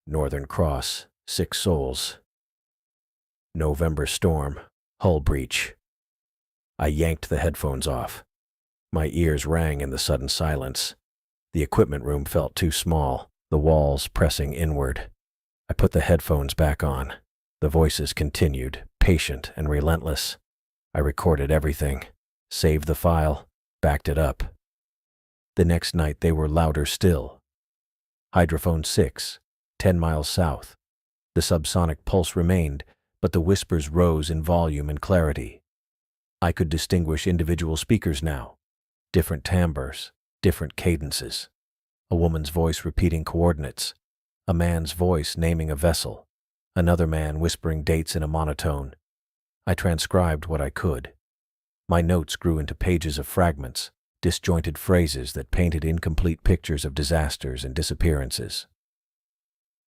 Northern Cross, 6 souls. November storm, hull breach. I yanked the headphones off. My ears rang in the sudden silence. The equipment room felt too small, the walls pressing inward. I put the headphones back on. The voices continued, patient and relentless. I recorded everything, saved the file, backed it up. The next night they were louder still. Hydrophone 6, 10 miles south. The subsonic pulse remained, but the whispers rose in volume and clarity. I could distinguish individual speakers now, different timbres, different cadences. A woman's voice repeating coordinates, a man's voice naming a vessel, another man whispering dates in a monotone. I transcribed what I could. My notes grew into pages of fragments, disjointed phrases that painted incomplete pictures of disasters and disappearances.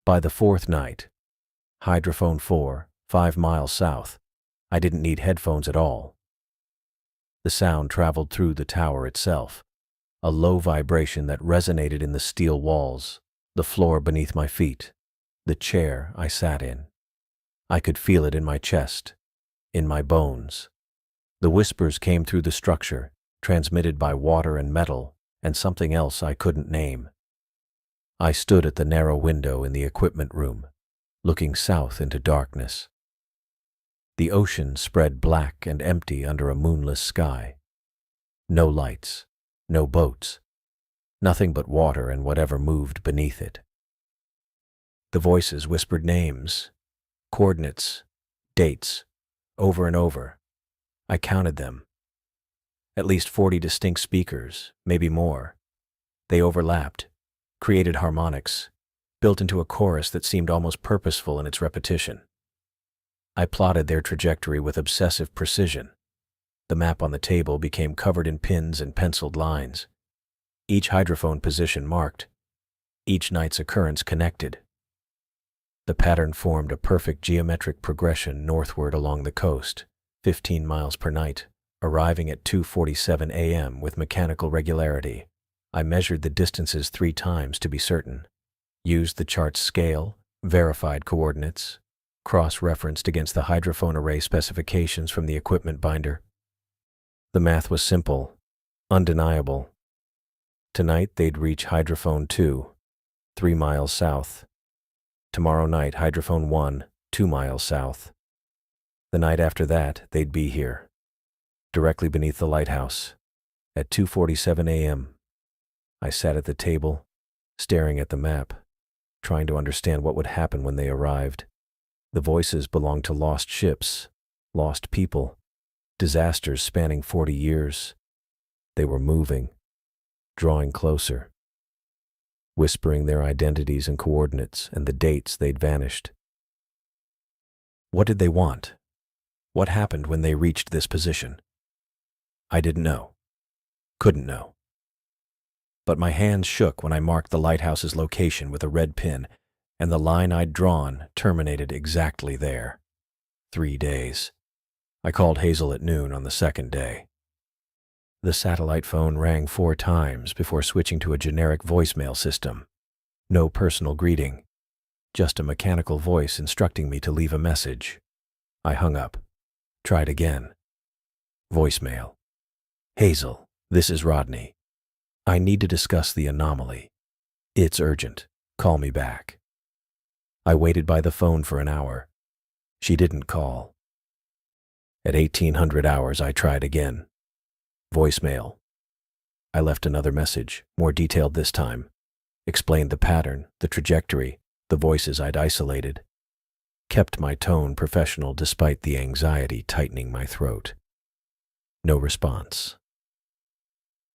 By the fourth night, hydrophone 4, 5 miles south, I didn't need headphones at all. The sound traveled through the tower itself, a low vibration that resonated in the steel walls, the floor beneath my feet, the chair I sat in. I could feel it in my chest, in my bones. The whispers came through the structure, transmitted by water and metal, and something else I couldn't name. I stood at the narrow window in the equipment room, looking south into darkness. The ocean spread black and empty under a moonless sky. No lights, no boats, nothing but water and whatever moved beneath it. The voices whispered names, coordinates, dates, over and over. I counted them. At least 40 distinct speakers, maybe more. They overlapped, created harmonics, built into a chorus that seemed almost purposeful in its repetition. I plotted their trajectory with obsessive precision. The map on the table became covered in pins and penciled lines. Each hydrophone position marked, each night's occurrence connected. The pattern formed a perfect geometric progression northward along the coast, 15 miles per night, arriving at 2:47 a.m. with mechanical regularity. I measured the distances 3 times to be certain, used the chart's scale, verified coordinates, cross-referenced against the hydrophone array specifications from the equipment binder. The math was simple, undeniable. Tonight they'd reach hydrophone 2, 3 miles south. Tomorrow night, hydrophone 1, 2 miles south. The night after that, they'd be here, directly beneath the lighthouse, at 2:47 a.m. I sat at the table, staring at the map, trying to understand what would happen when they arrived. The voices belonged to lost ships, lost people, disasters spanning 40 years. They were moving, drawing closer, whispering their identities and coordinates and the dates they'd vanished. What did they want? What happened when they reached this position? I didn't know. Couldn't know. But my hands shook when I marked the lighthouse's location with a red pin, and the line I'd drawn terminated exactly there. 3 days. I called Hazel at noon on the second day. The satellite phone rang 4 times before switching to a generic voicemail system. No personal greeting, just a mechanical voice instructing me to leave a message. I hung up. Tried again. Voicemail. Hazel, this is Rodney. I need to discuss the anomaly. It's urgent. Call me back. I waited by the phone for an hour. She didn't call. At 1800 hours, I tried again. Voicemail. I left another message, more detailed this time. Explained the pattern, the trajectory, the voices I'd isolated. Kept my tone professional despite the anxiety tightening my throat. No response.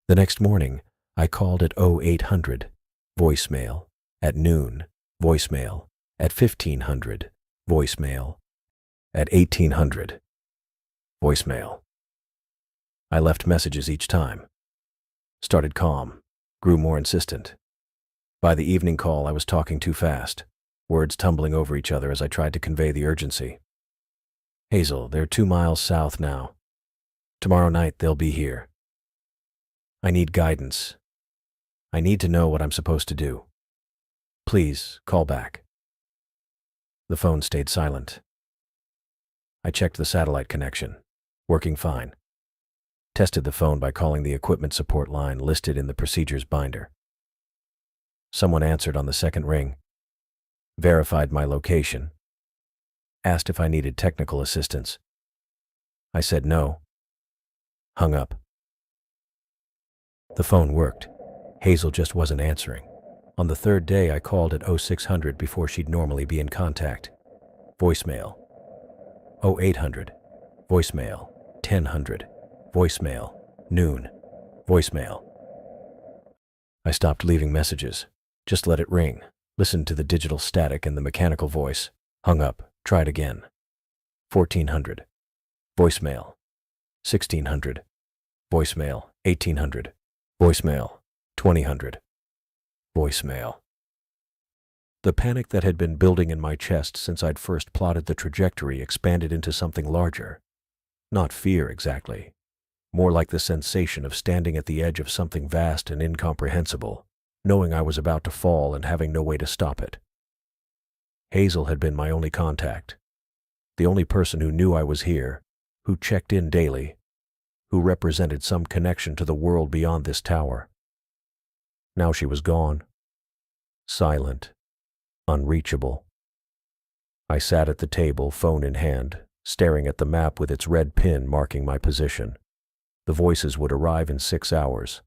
The next morning, I called at 0800, voicemail, at noon, voicemail, at 1500, voicemail, at 1800, voicemail. I left messages each time. Started calm, grew more insistent. By the evening call, I was talking too fast, words tumbling over each other as I tried to convey the urgency. Hazel, they're 2 miles south now. Tomorrow night, they'll be here. I need guidance. I need to know what I'm supposed to do. Please, call back. The phone stayed silent. I checked the satellite connection. Working fine. Tested the phone by calling the equipment support line listed in the procedures binder. Someone answered on the second ring. Verified my location. Asked if I needed technical assistance. I said no. Hung up. The phone worked. Hazel just wasn't answering. On the third day, I called at 0600 before she'd normally be in contact. Voicemail. 0800. Voicemail. 1000. Voicemail. Noon. Voicemail. I stopped leaving messages. Just let it ring. Listened to the digital static and the mechanical voice. Hung up. Tried again. 1400. Voicemail. 1600. Voicemail. 1800. Voicemail. 2000. Voicemail. The panic that had been building in my chest since I'd first plotted the trajectory expanded into something larger. Not fear exactly. More like the sensation of standing at the edge of something vast and incomprehensible, knowing I was about to fall and having no way to stop it. Hazel had been my only contact. The only person who knew I was here, who checked in daily, who represented some connection to the world beyond this tower. Now she was gone. Silent. Unreachable. I sat at the table, phone in hand, staring at the map with its red pin marking my position. The voices would arrive in 6 hours.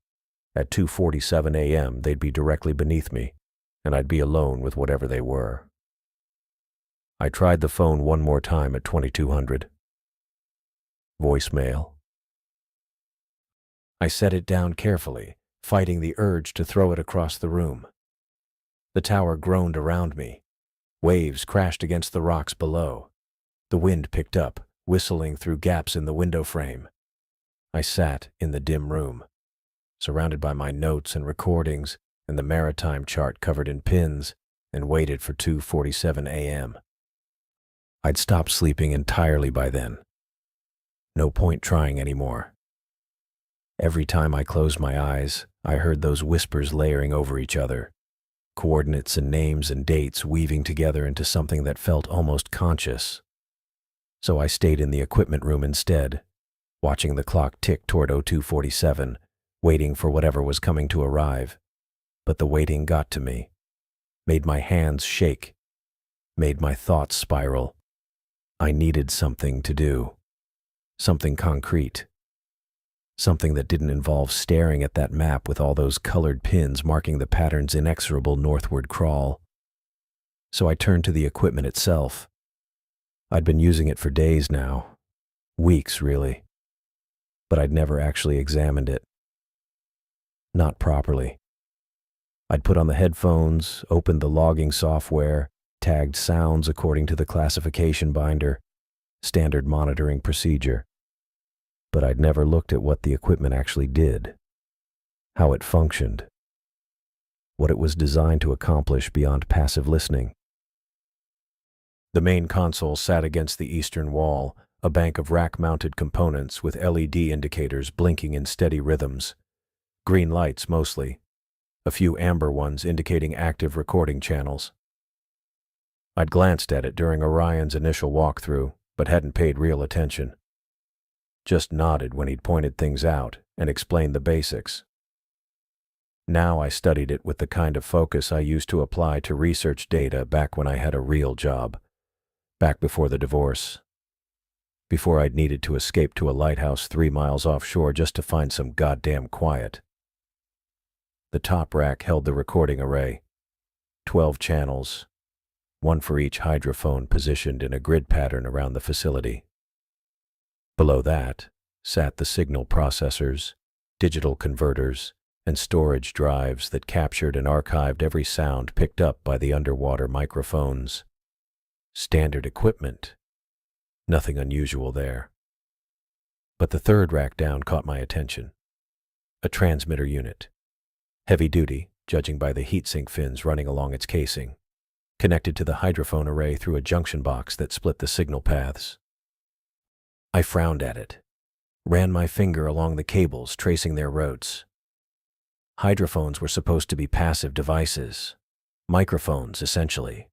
At 2:47 a.m. they'd be directly beneath me, and I'd be alone with whatever they were. I tried the phone one more time at 2200. Voicemail. I set it down carefully, fighting the urge to throw it across the room. The tower groaned around me. Waves crashed against the rocks below. The wind picked up, whistling through gaps in the window frame. I sat in the dim room, surrounded by my notes and recordings and the maritime chart covered in pins, and waited for 2:47 a.m. I'd stopped sleeping entirely by then. No point trying anymore. Every time I closed my eyes, I heard those whispers layering over each other, coordinates and names and dates weaving together into something that felt almost conscious. So I stayed in the equipment room instead, watching the clock tick toward 02:47, waiting for whatever was coming to arrive. But the waiting got to me, made my hands shake, made my thoughts spiral. I needed something to do, something concrete. Something that didn't involve staring at that map with all those colored pins marking the pattern's inexorable northward crawl. So I turned to the equipment itself. I'd been using it for days now, weeks really, but I'd never actually examined it. Not properly. I'd put on the headphones, opened the logging software, tagged sounds according to the classification binder, standard monitoring procedure. But I'd never looked at what the equipment actually did, how it functioned, what it was designed to accomplish beyond passive listening. The main console sat against the eastern wall, a bank of rack-mounted components with LED indicators blinking in steady rhythms. Green lights mostly, a few amber ones indicating active recording channels. I'd glanced at it during Orion's initial walkthrough, but hadn't paid real attention. Just nodded when he'd pointed things out and explained the basics. Now I studied it with the kind of focus I used to apply to research data back when I had a real job, back before the divorce, before I'd needed to escape to a lighthouse 3 miles offshore just to find some goddamn quiet. The top rack held the recording array, 12 channels, one for each hydrophone positioned in a grid pattern around the facility. Below that sat the signal processors, digital converters, and storage drives that captured and archived every sound picked up by the underwater microphones. Standard equipment. Nothing unusual there. But the third rack down caught my attention. A transmitter unit. Heavy duty, judging by the heatsink fins running along its casing. Connected to the hydrophone array through a junction box that split the signal paths. I frowned at it, ran my finger along the cables tracing their routes. Hydrophones were supposed to be passive devices, microphones essentially.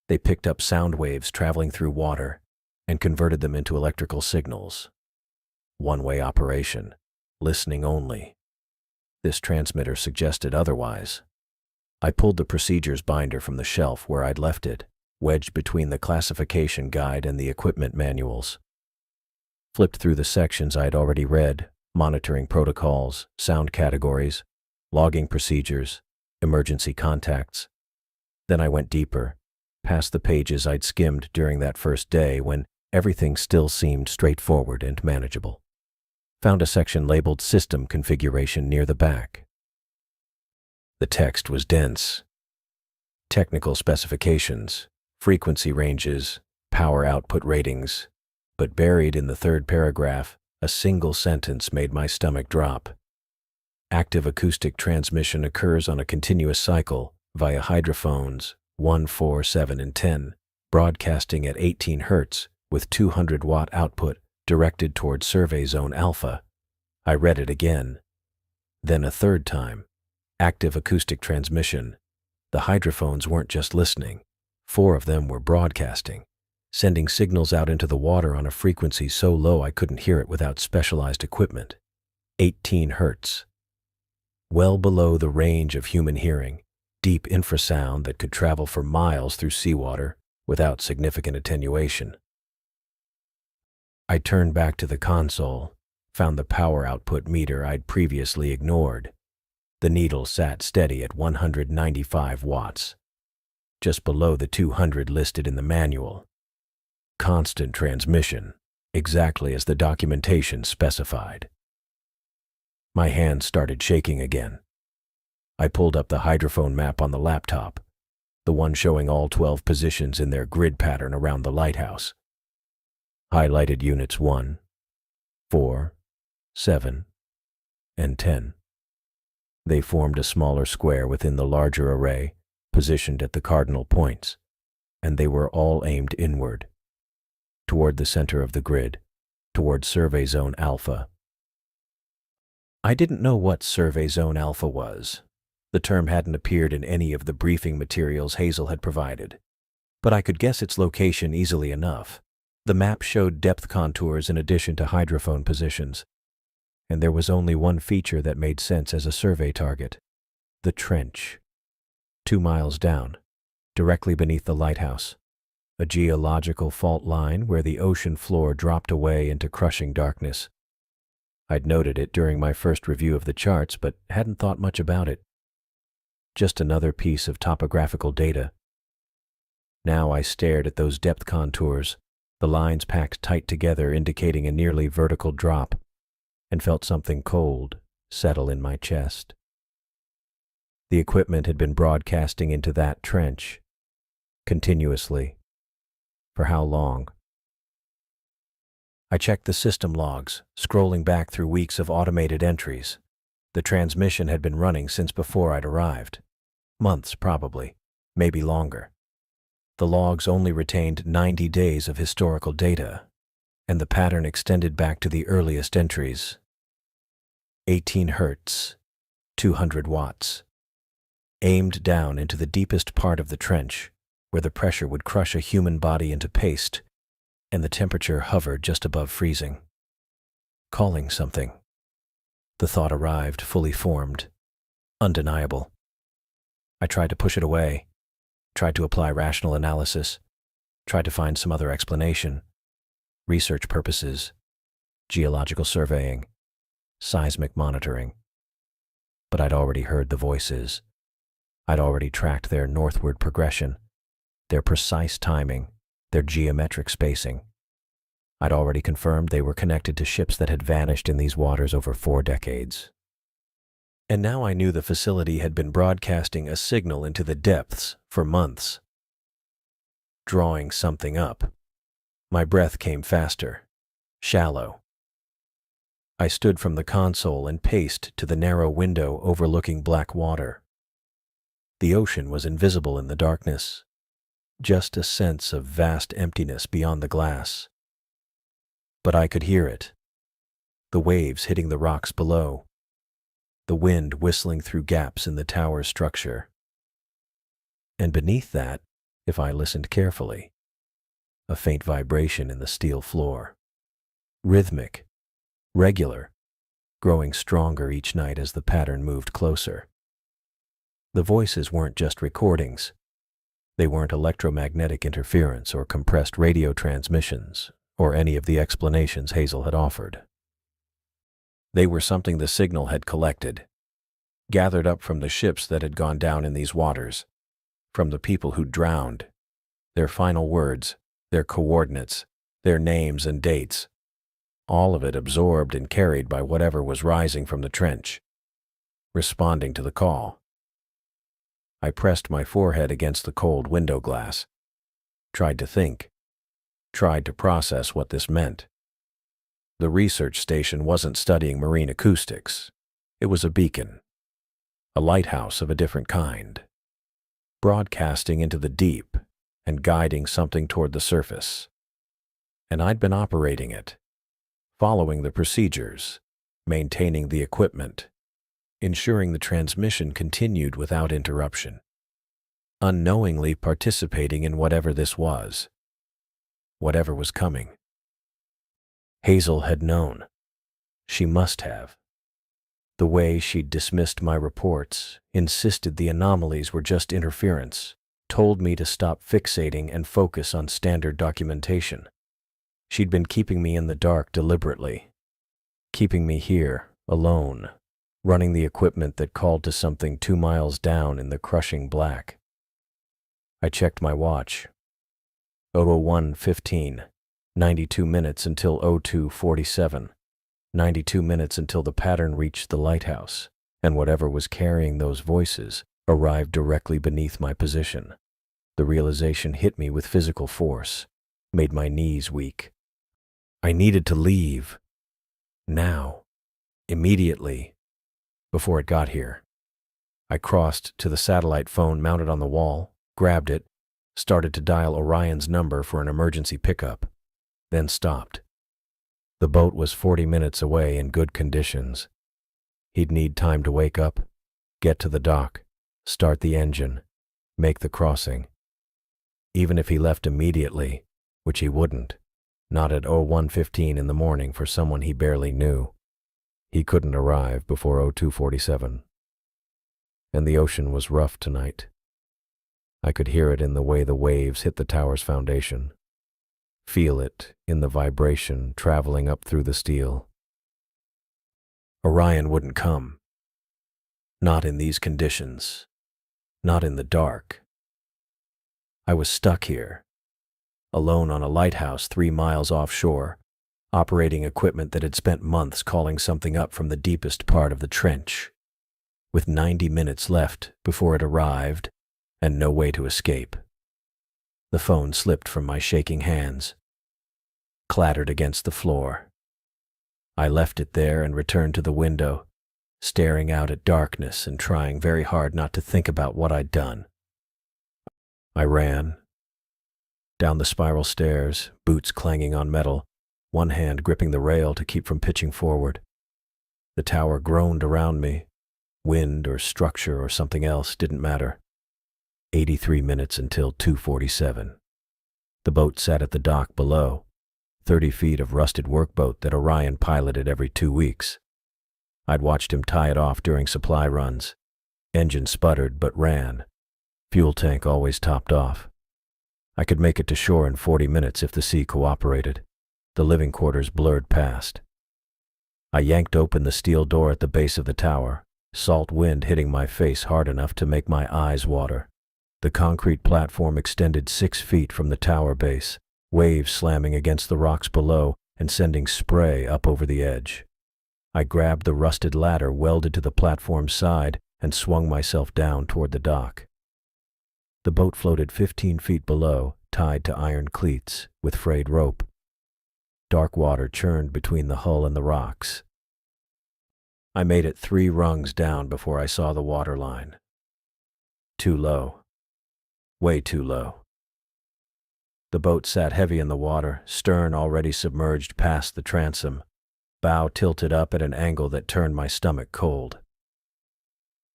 They picked up sound waves traveling through water and converted them into electrical signals. One-way operation, listening only. This transmitter suggested otherwise. I pulled the procedures binder from the shelf where I'd left it, wedged between the classification guide and the equipment manuals. Flipped through the sections I had already read, monitoring protocols, sound categories, logging procedures, emergency contacts. Then I went deeper, past the pages I'd skimmed during that first day when everything still seemed straightforward and manageable. Found a section labeled System Configuration near the back. The text was dense. Technical specifications, frequency ranges, power output ratings, but buried in the third paragraph, a single sentence made my stomach drop. Active acoustic transmission occurs on a continuous cycle via hydrophones 1, 4, 7, and 10, broadcasting at 18 Hz with 200-watt output directed toward survey zone alpha. I read it again. Then a third time. Active acoustic transmission. The hydrophones weren't just listening. 4 of them were broadcasting, sending signals out into the water on a frequency so low I couldn't hear it without specialized equipment. 18 Hz. Well below the range of human hearing, deep infrasound that could travel for miles through seawater without significant attenuation. I turned back to the console, found the power output meter I'd previously ignored. The needle sat steady at 195 watts, just below the 200 listed in the manual. Constant transmission, exactly as the documentation specified. My hands started shaking again. I pulled up the hydrophone map on the laptop, the one showing all 12 positions in their grid pattern around the lighthouse. Highlighted units 1, 4, 7, and 10. They formed a smaller square within the larger array, positioned at the cardinal points, and they were all aimed inward, toward the center of the grid, toward Survey Zone Alpha. I didn't know what Survey Zone Alpha was. The term hadn't appeared in any of the briefing materials Hazel had provided, but I could guess its location easily enough. The map showed depth contours in addition to hydrophone positions, and there was only one feature that made sense as a survey target: the trench. 2 miles down, directly beneath the lighthouse, a geological fault line where the ocean floor dropped away into crushing darkness. I'd noted it during my first review of the charts, but hadn't thought much about it. Just another piece of topographical data. Now I stared at those depth contours, the lines packed tight together indicating a nearly vertical drop, and felt something cold settle in my chest. The equipment had been broadcasting into that trench, continuously. For how long? I checked the system logs, scrolling back through weeks of automated entries. The transmission had been running since before I'd arrived. Months, probably, maybe longer. The logs only retained 90 days of historical data, and the pattern extended back to the earliest entries. 18 Hz, 200 watts. Aimed down into the deepest part of the trench, where the pressure would crush a human body into paste, and the temperature hovered just above freezing. Calling something. The thought arrived, fully formed, undeniable. I tried to push it away, tried to apply rational analysis, tried to find some other explanation. Research purposes, geological surveying, seismic monitoring. But I'd already heard the voices. I'd already tracked their northward progression, their precise timing, their geometric spacing. I'd already confirmed they were connected to ships that had vanished in these waters over 4 decades. And now I knew the facility had been broadcasting a signal into the depths for months. Drawing something up. My breath came faster, shallow. I stood from the console and paced to the narrow window overlooking black water. The ocean was invisible in the darkness, just a sense of vast emptiness beyond the glass. But I could hear it. The waves hitting the rocks below. The wind whistling through gaps in the tower's structure. And beneath that, if I listened carefully, a faint vibration in the steel floor. Rhythmic, regular, growing stronger each night as the pattern moved closer. The voices weren't just recordings. They weren't electromagnetic interference or compressed radio transmissions, or any of the explanations Hazel had offered. They were something the signal had collected, gathered up from the ships that had gone down in these waters, from the people who'd drowned, their final words, their coordinates, their names and dates, all of it absorbed and carried by whatever was rising from the trench, responding to the call. I pressed my forehead against the cold window glass. Tried to think. Tried to process what this meant. The research station wasn't studying marine acoustics. It was a beacon. A lighthouse of a different kind. Broadcasting into the deep and guiding something toward the surface. And I'd been operating it. Following the procedures. Maintaining the equipment. Ensuring the transmission continued without interruption. Unknowingly participating in whatever this was. Whatever was coming. Hazel had known. She must have. The way she'd dismissed my reports, insisted the anomalies were just interference, told me to stop fixating and focus on standard documentation. She'd been keeping me in the dark deliberately. Keeping me here, alone, running the equipment that called to something 2 miles down in the crushing black. I checked my watch. 001:15, 92 minutes until 02:47, 92 minutes until the pattern reached the lighthouse, and whatever was carrying those voices arrived directly beneath my position. The realization hit me with physical force, made my knees weak. I needed to leave. Now. Immediately. Before it got here. I crossed to the satellite phone mounted on the wall, grabbed it, started to dial Orion's number for an emergency pickup, then stopped. The boat was 40 minutes away in good conditions. He'd need time to wake up, get to the dock, start the engine, make the crossing. Even if he left immediately, which he wouldn't, not at 01:15 in the morning for someone he barely knew, he couldn't arrive before 02:47. And the ocean was rough tonight. I could hear it in the way the waves hit the tower's foundation. Feel it in the vibration traveling up through the steel. Orion wouldn't come. Not in these conditions. Not in the dark. I was stuck here, alone on a lighthouse 3 miles offshore, operating equipment that had spent months calling something up from the deepest part of the trench, with 90 minutes left before it arrived and no way to escape. The phone slipped from my shaking hands, clattered against the floor. I left it there and returned to the window, staring out at darkness and trying very hard not to think about what I'd done. I ran. Down the spiral stairs, boots clanging on metal, one hand gripping the rail to keep from pitching forward. The tower groaned around me. Wind or structure or something else didn't matter. 83 minutes until 2:47. The boat sat at the dock below, 30 feet of rusted workboat that Orion piloted every 2 weeks. I'd watched him tie it off during supply runs. Engine sputtered but ran. Fuel tank always topped off. I could make it to shore in 40 minutes if the sea cooperated. The living quarters blurred past. I yanked open the steel door at the base of the tower, salt wind hitting my face hard enough to make my eyes water. The concrete platform extended 6 feet from the tower base, waves slamming against the rocks below and sending spray up over the edge. I grabbed the rusted ladder welded to the platform's side and swung myself down toward the dock. The boat floated 15 feet below, tied to iron cleats with frayed rope. Dark water churned between the hull and the rocks. I made it 3 rungs down before I saw the water line. Too low. Way too low. The boat sat heavy in the water, stern already submerged past the transom, bow tilted up at an angle that turned my stomach cold.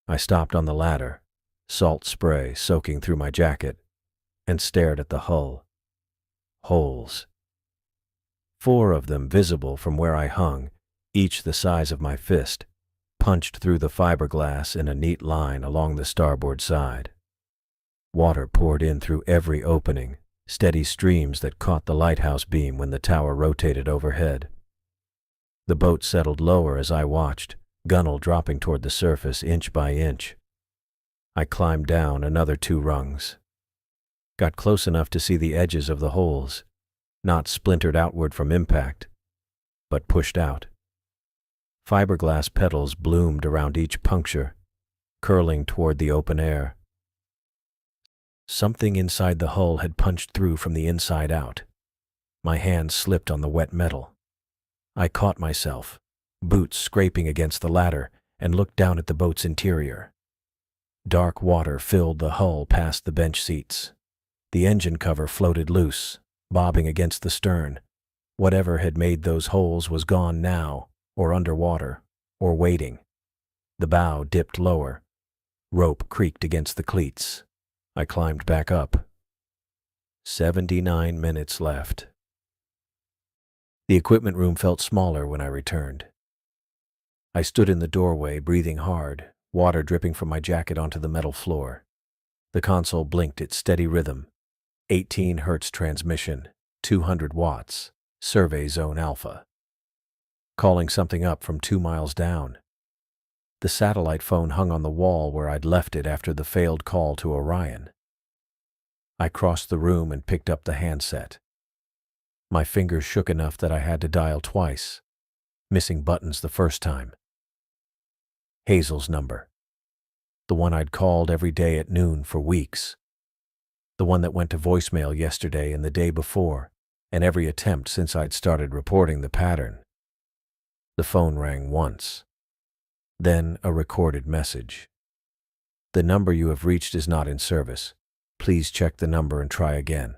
I stopped on the ladder, salt spray soaking through my jacket, and stared at the hull. Holes. 4 of them visible from where I hung, each the size of my fist, punched through the fiberglass in a neat line along the starboard side. Water poured in through every opening, steady streams that caught the lighthouse beam when the tower rotated overhead. The boat settled lower as I watched, gunwale dropping toward the surface inch by inch. I climbed down another 2 rungs. Got close enough to see the edges of the holes, not splintered outward from impact, but pushed out. Fiberglass petals bloomed around each puncture, curling toward the open air, Something inside the hull had punched through from the inside out. My hand slipped on the wet metal. I caught myself, boots scraping against the ladder, and looked down at the boat's interior. Dark water filled the hull past the bench seats. The engine cover floated loose, bobbing against the stern. Whatever had made those holes was gone now, or underwater, or waiting. The bow dipped lower. Rope creaked against the cleats. I climbed back up. 79 minutes left. The equipment room felt smaller when I returned. I stood in the doorway, breathing hard, water dripping from my jacket onto the metal floor. The console blinked its steady rhythm. 18 Hz transmission, 200 watts, survey zone alpha. Calling something up from 2 miles down. The satellite phone hung on the wall where I'd left it after the failed call to Orion. I crossed the room and picked up the handset. My fingers shook enough that I had to dial twice, missing buttons the first time. Hazel's number. The one I'd called every day at noon for weeks. The one that went to voicemail yesterday and the day before, and every attempt since I'd started reporting the pattern. The phone rang once. Then a recorded message. The number you have reached is not in service. Please check the number and try again.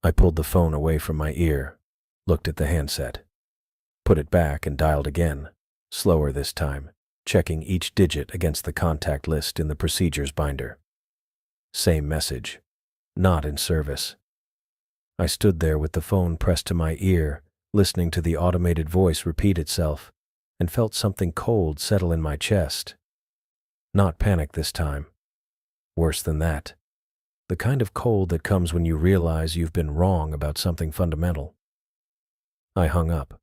I pulled the phone away from my ear, looked at the handset, put it back and dialed again, slower this time, checking each digit against the contact list in the procedures binder. Same message. Not in service. I stood there with the phone pressed to my ear, listening to the automated voice repeat itself, and felt something cold settle in my chest. Not panic this time. Worse than that. The kind of cold that comes when you realize you've been wrong about something fundamental. I hung up.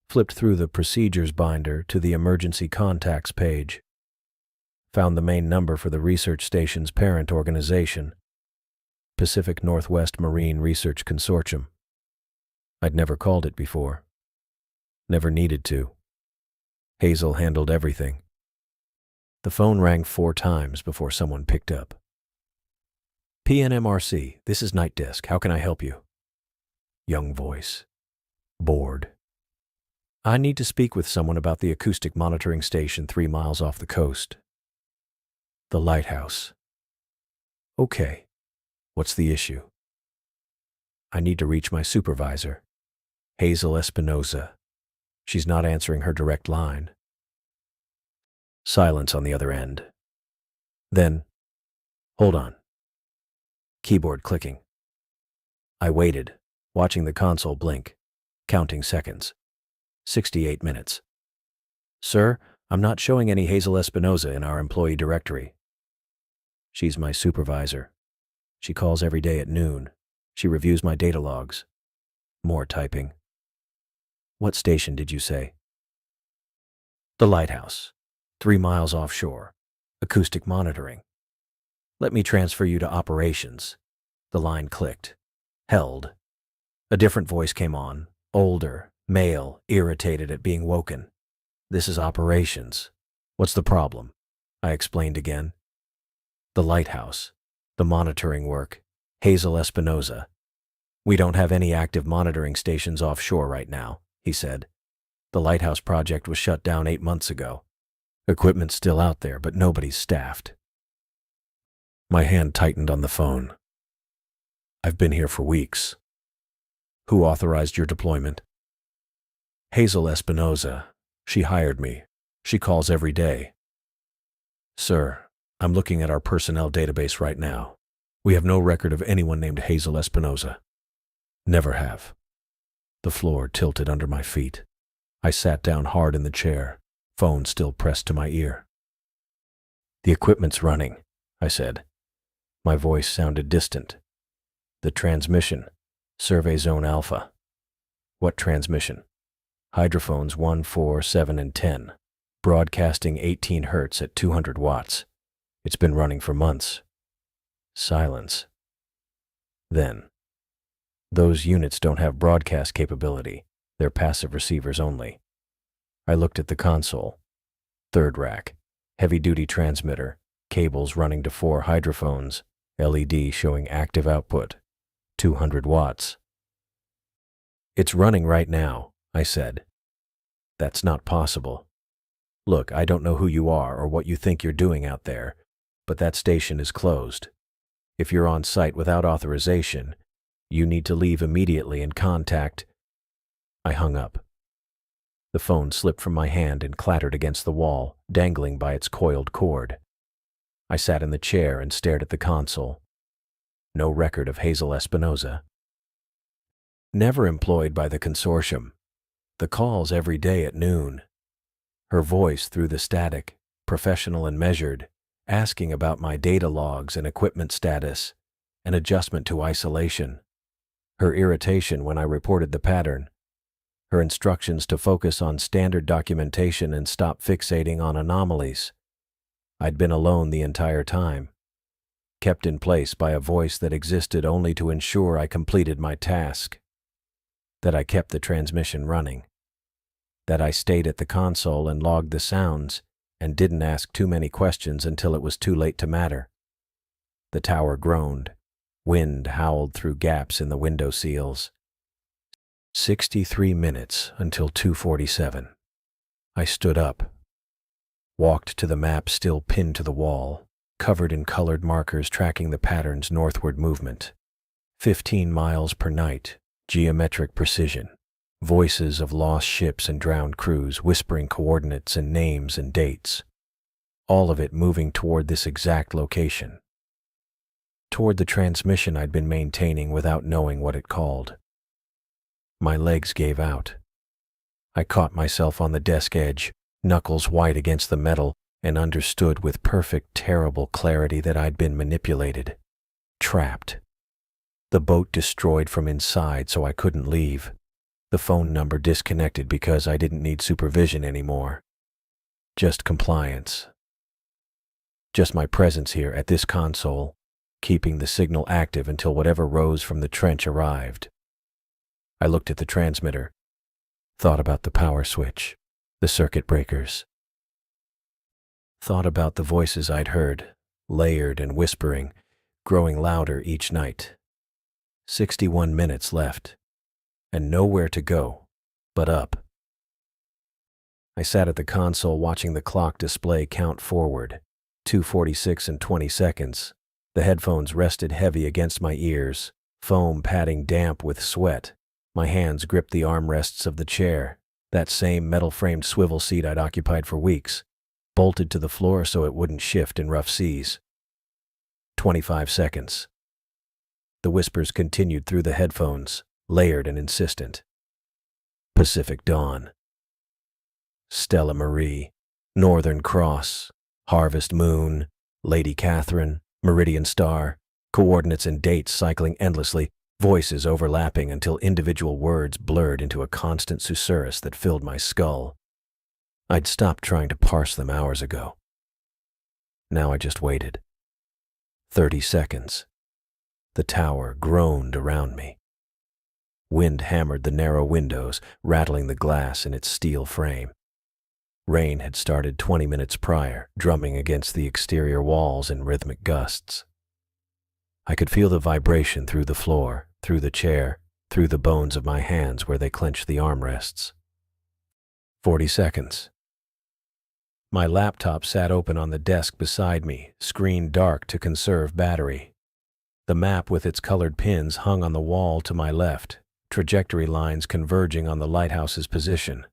Flipped through the procedures binder to the emergency contacts page. Found the main number for the research station's parent organization, Pacific Northwest Marine Research Consortium. I'd never called it before. Never needed to. Hazel handled everything. The phone rang 4 times before someone picked up. PNMRC, this is Night Desk. How can I help you? Young voice. Bored. I need to speak with someone about the acoustic monitoring station 3 miles off the coast. The lighthouse. Okay. What's the issue? I need to reach my supervisor, Hazel Espinoza. She's not answering her direct line. Silence on the other end. Then, hold on. Keyboard clicking. I waited, watching the console blink, counting seconds. 68 minutes. Sir, I'm not showing any Hazel Espinoza in our employee directory. She's my supervisor. She calls every day at noon. She reviews my data logs. More typing. What station did you say? The lighthouse. 3 miles offshore. Acoustic monitoring. Let me transfer you to operations. The line clicked. Held. A different voice came on. Older, male, irritated at being woken. This is operations. What's the problem? I explained again. The lighthouse. The monitoring work. Hazel Espinoza. We don't have any active monitoring stations offshore right now, he said. The lighthouse project was shut down 8 months ago. Equipment's still out there, but nobody's staffed. My hand tightened on the phone. I've been here for weeks. Who authorized your deployment? Hazel Espinoza. She hired me. She calls every day. Sir, I'm looking at our personnel database right now. We have no record of anyone named Hazel Espinoza. Never have. The floor tilted under my feet. I sat down hard in the chair, phone still pressed to my ear. The equipment's running, I said. My voice sounded distant. The transmission. Survey Zone Alpha. What transmission? Hydrophones 1, 4, 7, and 10. Broadcasting 18 Hz at 200 watts. It's been running for months. Silence. Then. Those units don't have broadcast capability. They're passive receivers only. I looked at the console. Third rack. Heavy-duty transmitter. cables running to 4 hydrophones, LED showing active output, 200 watts. "It's running right now," I said. "That's not possible. Look, I don't know who you are or what you think you're doing out there, but that station is closed. If you're on site without authorization, you need to leave immediately and contact—" I hung up. The phone slipped from my hand and clattered against the wall, dangling by its coiled cord. I sat in the chair and stared at the console. No record of Hazel Espinoza. Never employed by the consortium. The calls every day at noon. Her voice through the static, professional and measured, asking about my data logs and equipment status, an adjustment to isolation. Her irritation when I reported the pattern. Her instructions to focus on standard documentation and stop fixating on anomalies. I'd been alone the entire time, kept in place by a voice that existed only to ensure I completed my task. That I kept the transmission running. That I stayed at the console and logged the sounds and didn't ask too many questions until it was too late to matter. The tower groaned. Wind howled through gaps in the window seals. 63 minutes until 2:47. I stood up, walked to the map still pinned to the wall, covered in colored markers tracking the pattern's northward movement. 15 miles per night, geometric precision. Voices of lost ships and drowned crews whispering coordinates and names and dates. All of it moving toward this exact location. Toward the transmission I'd been maintaining without knowing what it called. My legs gave out. I caught myself on the desk edge, knuckles white against the metal, and understood with perfect, terrible clarity that I'd been manipulated. Trapped. The boat destroyed from inside so I couldn't leave. The phone number disconnected because I didn't need supervision anymore. Just compliance. Just my presence here at this console, keeping the signal active until whatever rose from the trench arrived. I looked at the transmitter, thought about the power switch, the circuit breakers. Thought about the voices I'd heard, layered and whispering, growing louder each night. 61 minutes left, and nowhere to go but up. I sat at the console watching the clock display count forward, 2:46 and 20 seconds. The headphones rested heavy against my ears, foam padding damp with sweat. My hands gripped the armrests of the chair, that same metal-framed swivel seat I'd occupied for weeks, bolted to the floor so it wouldn't shift in rough seas. 25 seconds. The whispers continued through the headphones, layered and insistent. Pacific Dawn. Stella Marie, Northern Cross, Harvest Moon, Lady Catherine, Meridian Star, coordinates and dates cycling endlessly, voices overlapping until individual words blurred into a constant susurrus that filled my skull. I'd stopped trying to parse them hours ago. Now I just waited. 30 seconds. The tower groaned around me. Wind hammered the narrow windows, rattling the glass in its steel frame. Rain had started 20 minutes prior, drumming against the exterior walls in rhythmic gusts. I could feel the vibration through the floor, through the chair, through the bones of my hands where they clenched the armrests. 40 seconds. My laptop sat open on the desk beside me, screen dark to conserve battery. The map with its colored pins hung on the wall to my left, trajectory lines converging on the lighthouse's position.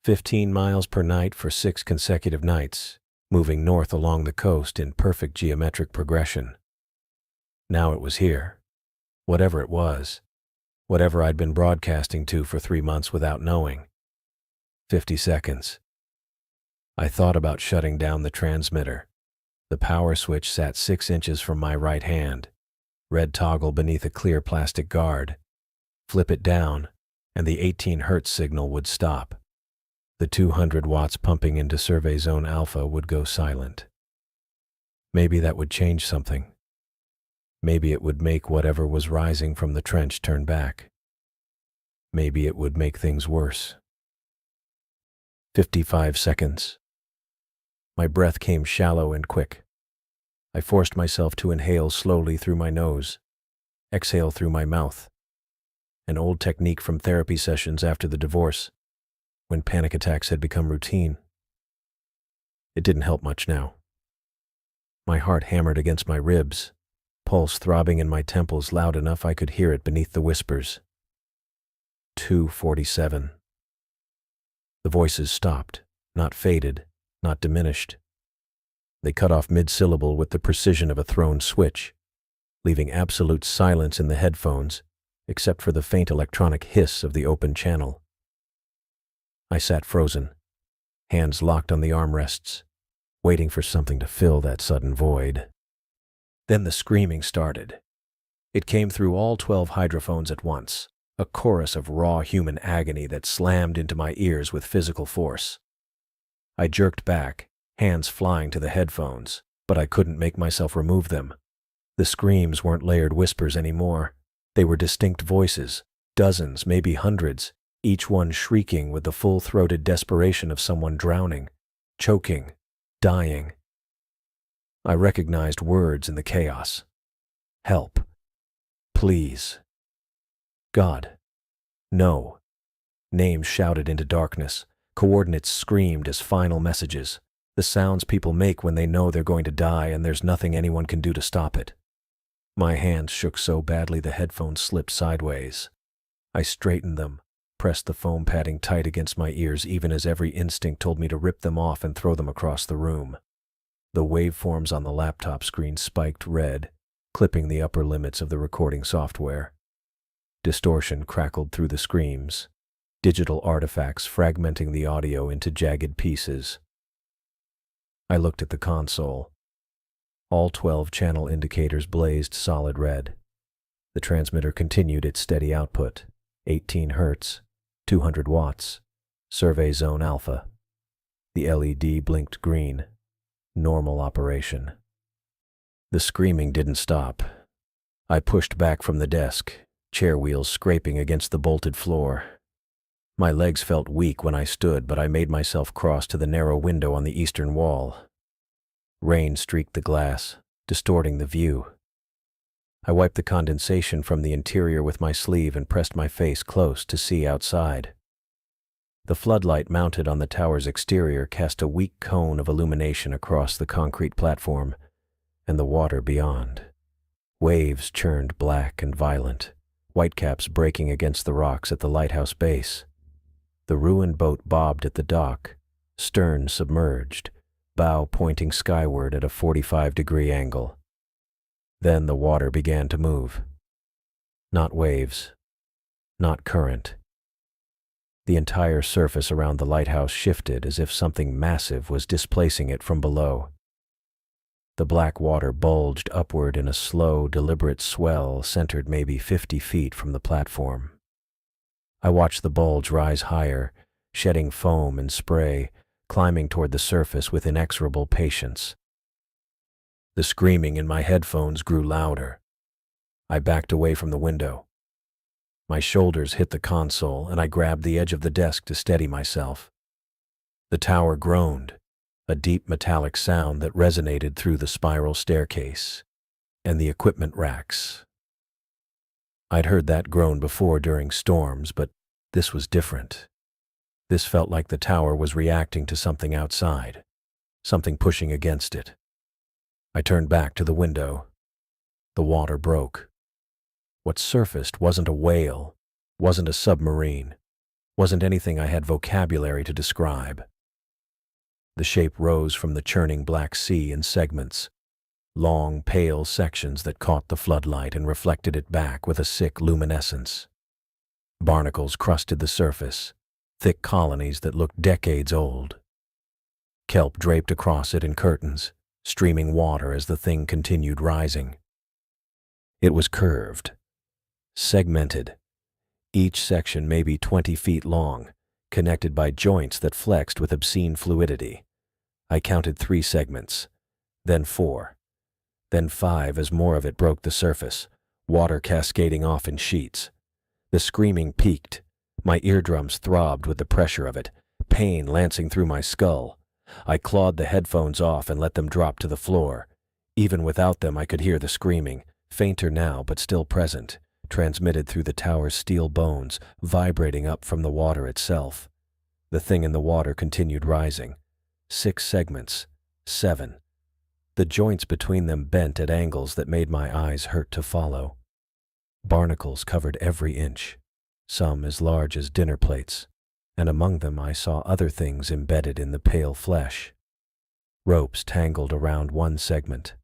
15 miles per night for 6 consecutive nights, moving north along the coast in perfect geometric progression. Now it was here. Whatever it was. Whatever I'd been broadcasting to for 3 months without knowing. 50 seconds. I thought about shutting down the transmitter. The power switch sat 6 inches from my right hand. Red toggle beneath a clear plastic guard. Flip it down, and the 18 Hz signal would stop. The 200 watts pumping into Survey Zone Alpha would go silent. Maybe that would change something. Maybe it would make whatever was rising from the trench turn back. Maybe it would make things worse. 55 seconds. My breath came shallow and quick. I forced myself to inhale slowly through my nose, exhale through my mouth. An old technique from therapy sessions after the divorce, when panic attacks had become routine. It didn't help much now. My heart hammered against my ribs, pulse throbbing in my temples loud enough I could hear it beneath the whispers. 2:47. The voices stopped, not faded, not diminished. They cut off mid-syllable with the precision of a thrown switch, leaving absolute silence in the headphones, except for the faint electronic hiss of the open channel. I sat frozen, hands locked on the armrests, waiting for something to fill that sudden void. Then the screaming started. It came through all 12 hydrophones at once, a chorus of raw human agony that slammed into my ears with physical force. I jerked back, hands flying to the headphones, but I couldn't make myself remove them. The screams weren't layered whispers anymore. They were distinct voices, dozens, maybe hundreds, each one shrieking with the full-throated desperation of someone drowning, choking, dying. I recognized words in the chaos. Help. Please. God. No. Names shouted into darkness. Coordinates screamed as final messages. The sounds people make when they know they're going to die and there's nothing anyone can do to stop it. My hands shook so badly the headphones slipped sideways. I straightened them, pressed the foam padding tight against my ears even as every instinct told me to rip them off and throw them across the room. The waveforms on the laptop screen spiked red, clipping the upper limits of the recording software. Distortion crackled through the screams, digital artifacts fragmenting the audio into jagged pieces. I looked at the console. All 12 channel indicators blazed solid red. The transmitter continued its steady output, 18 Hz, 200 watts, survey zone alpha. The LED blinked green, normal operation. The screaming didn't stop. I pushed back from the desk, chair wheels scraping against the bolted floor. My legs felt weak when I stood, but I made myself cross to the narrow window on the eastern wall. Rain streaked the glass, distorting the view. I wiped the condensation from the interior with my sleeve and pressed my face close to see outside. The floodlight mounted on the tower's exterior cast a weak cone of illumination across the concrete platform and the water beyond. Waves churned black and violent, whitecaps breaking against the rocks at the lighthouse base. The ruined boat bobbed at the dock, stern submerged, bow pointing skyward at a 45-degree angle. Then the water began to move. Not waves, not current. The entire surface around the lighthouse shifted as if something massive was displacing it from below. The black water bulged upward in a slow, deliberate swell centered maybe 50 feet from the platform. I watched the bulge rise higher, shedding foam and spray, climbing toward the surface with inexorable patience. The screaming in my headphones grew louder. I backed away from the window. My shoulders hit the console, and I grabbed the edge of the desk to steady myself. The tower groaned, a deep metallic sound that resonated through the spiral staircase and the equipment racks. I'd heard that groan before during storms, but this was different. This felt like the tower was reacting to something outside, something pushing against it. I turned back to the window. The water broke. What surfaced wasn't a whale, wasn't a submarine, wasn't anything I had vocabulary to describe. The shape rose from the churning Black Sea in segments, long, pale sections that caught the floodlight and reflected it back with a sick luminescence. Barnacles crusted the surface, thick colonies that looked decades old. Kelp draped across it in curtains, streaming water as the thing continued rising. It was curved, segmented, each section maybe 20 feet long, connected by joints that flexed with obscene fluidity. I counted 3 segments, then 4, then 5 as more of it broke the surface, water cascading off in sheets. The screaming peaked. My eardrums throbbed with the pressure of it, pain lancing through my skull. I clawed the headphones off and let them drop to the floor, Even without them, I could hear the screaming, fainter now but still present, transmitted through the tower's steel bones, vibrating up from the water itself. The thing in the water continued rising. 6 segments. 7. The joints between them bent at angles that made my eyes hurt to follow. Barnacles covered every inch, some as large as dinner plates, and among them I saw other things embedded in the pale flesh. Ropes tangled around one segment,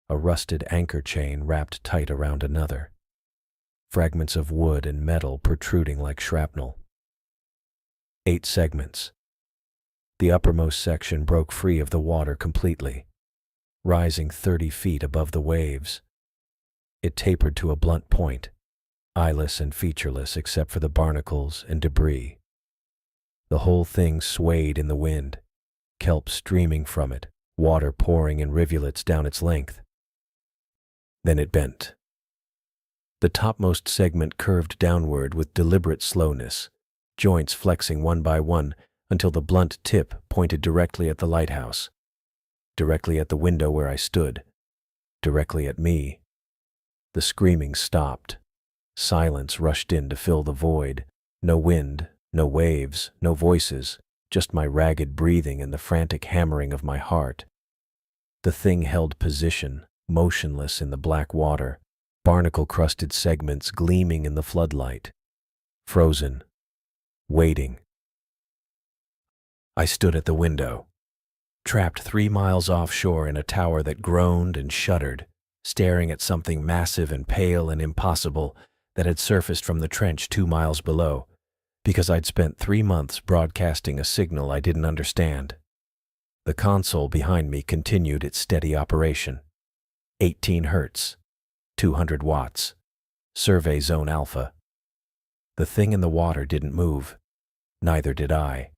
a rusted anchor chain wrapped tight around another, fragments of wood and metal protruding like shrapnel. 8 segments. The uppermost section broke free of the water completely, rising 30 feet above the waves. It tapered to a blunt point, eyeless and featureless except for the barnacles and debris. The whole thing swayed in the wind, kelp streaming from it, water pouring in rivulets down its length. Then it bent. The topmost segment curved downward with deliberate slowness, joints flexing one by one until the blunt tip pointed directly at the lighthouse, directly at the window where I stood, directly at me. The screaming stopped. Silence rushed in to fill the void. No wind, no waves, no voices, just my ragged breathing and the frantic hammering of my heart. The thing held position, motionless in the black water, barnacle-crusted segments gleaming in the floodlight. Frozen. Waiting. I stood at the window, trapped 3 miles offshore in a tower that groaned and shuddered, staring at something massive and pale and impossible that had surfaced from the trench 2 miles below, because I'd spent 3 months broadcasting a signal I didn't understand. The console behind me continued its steady operation. 18 hertz, 200 watts, survey zone alpha. The thing in the water didn't move. Neither did I.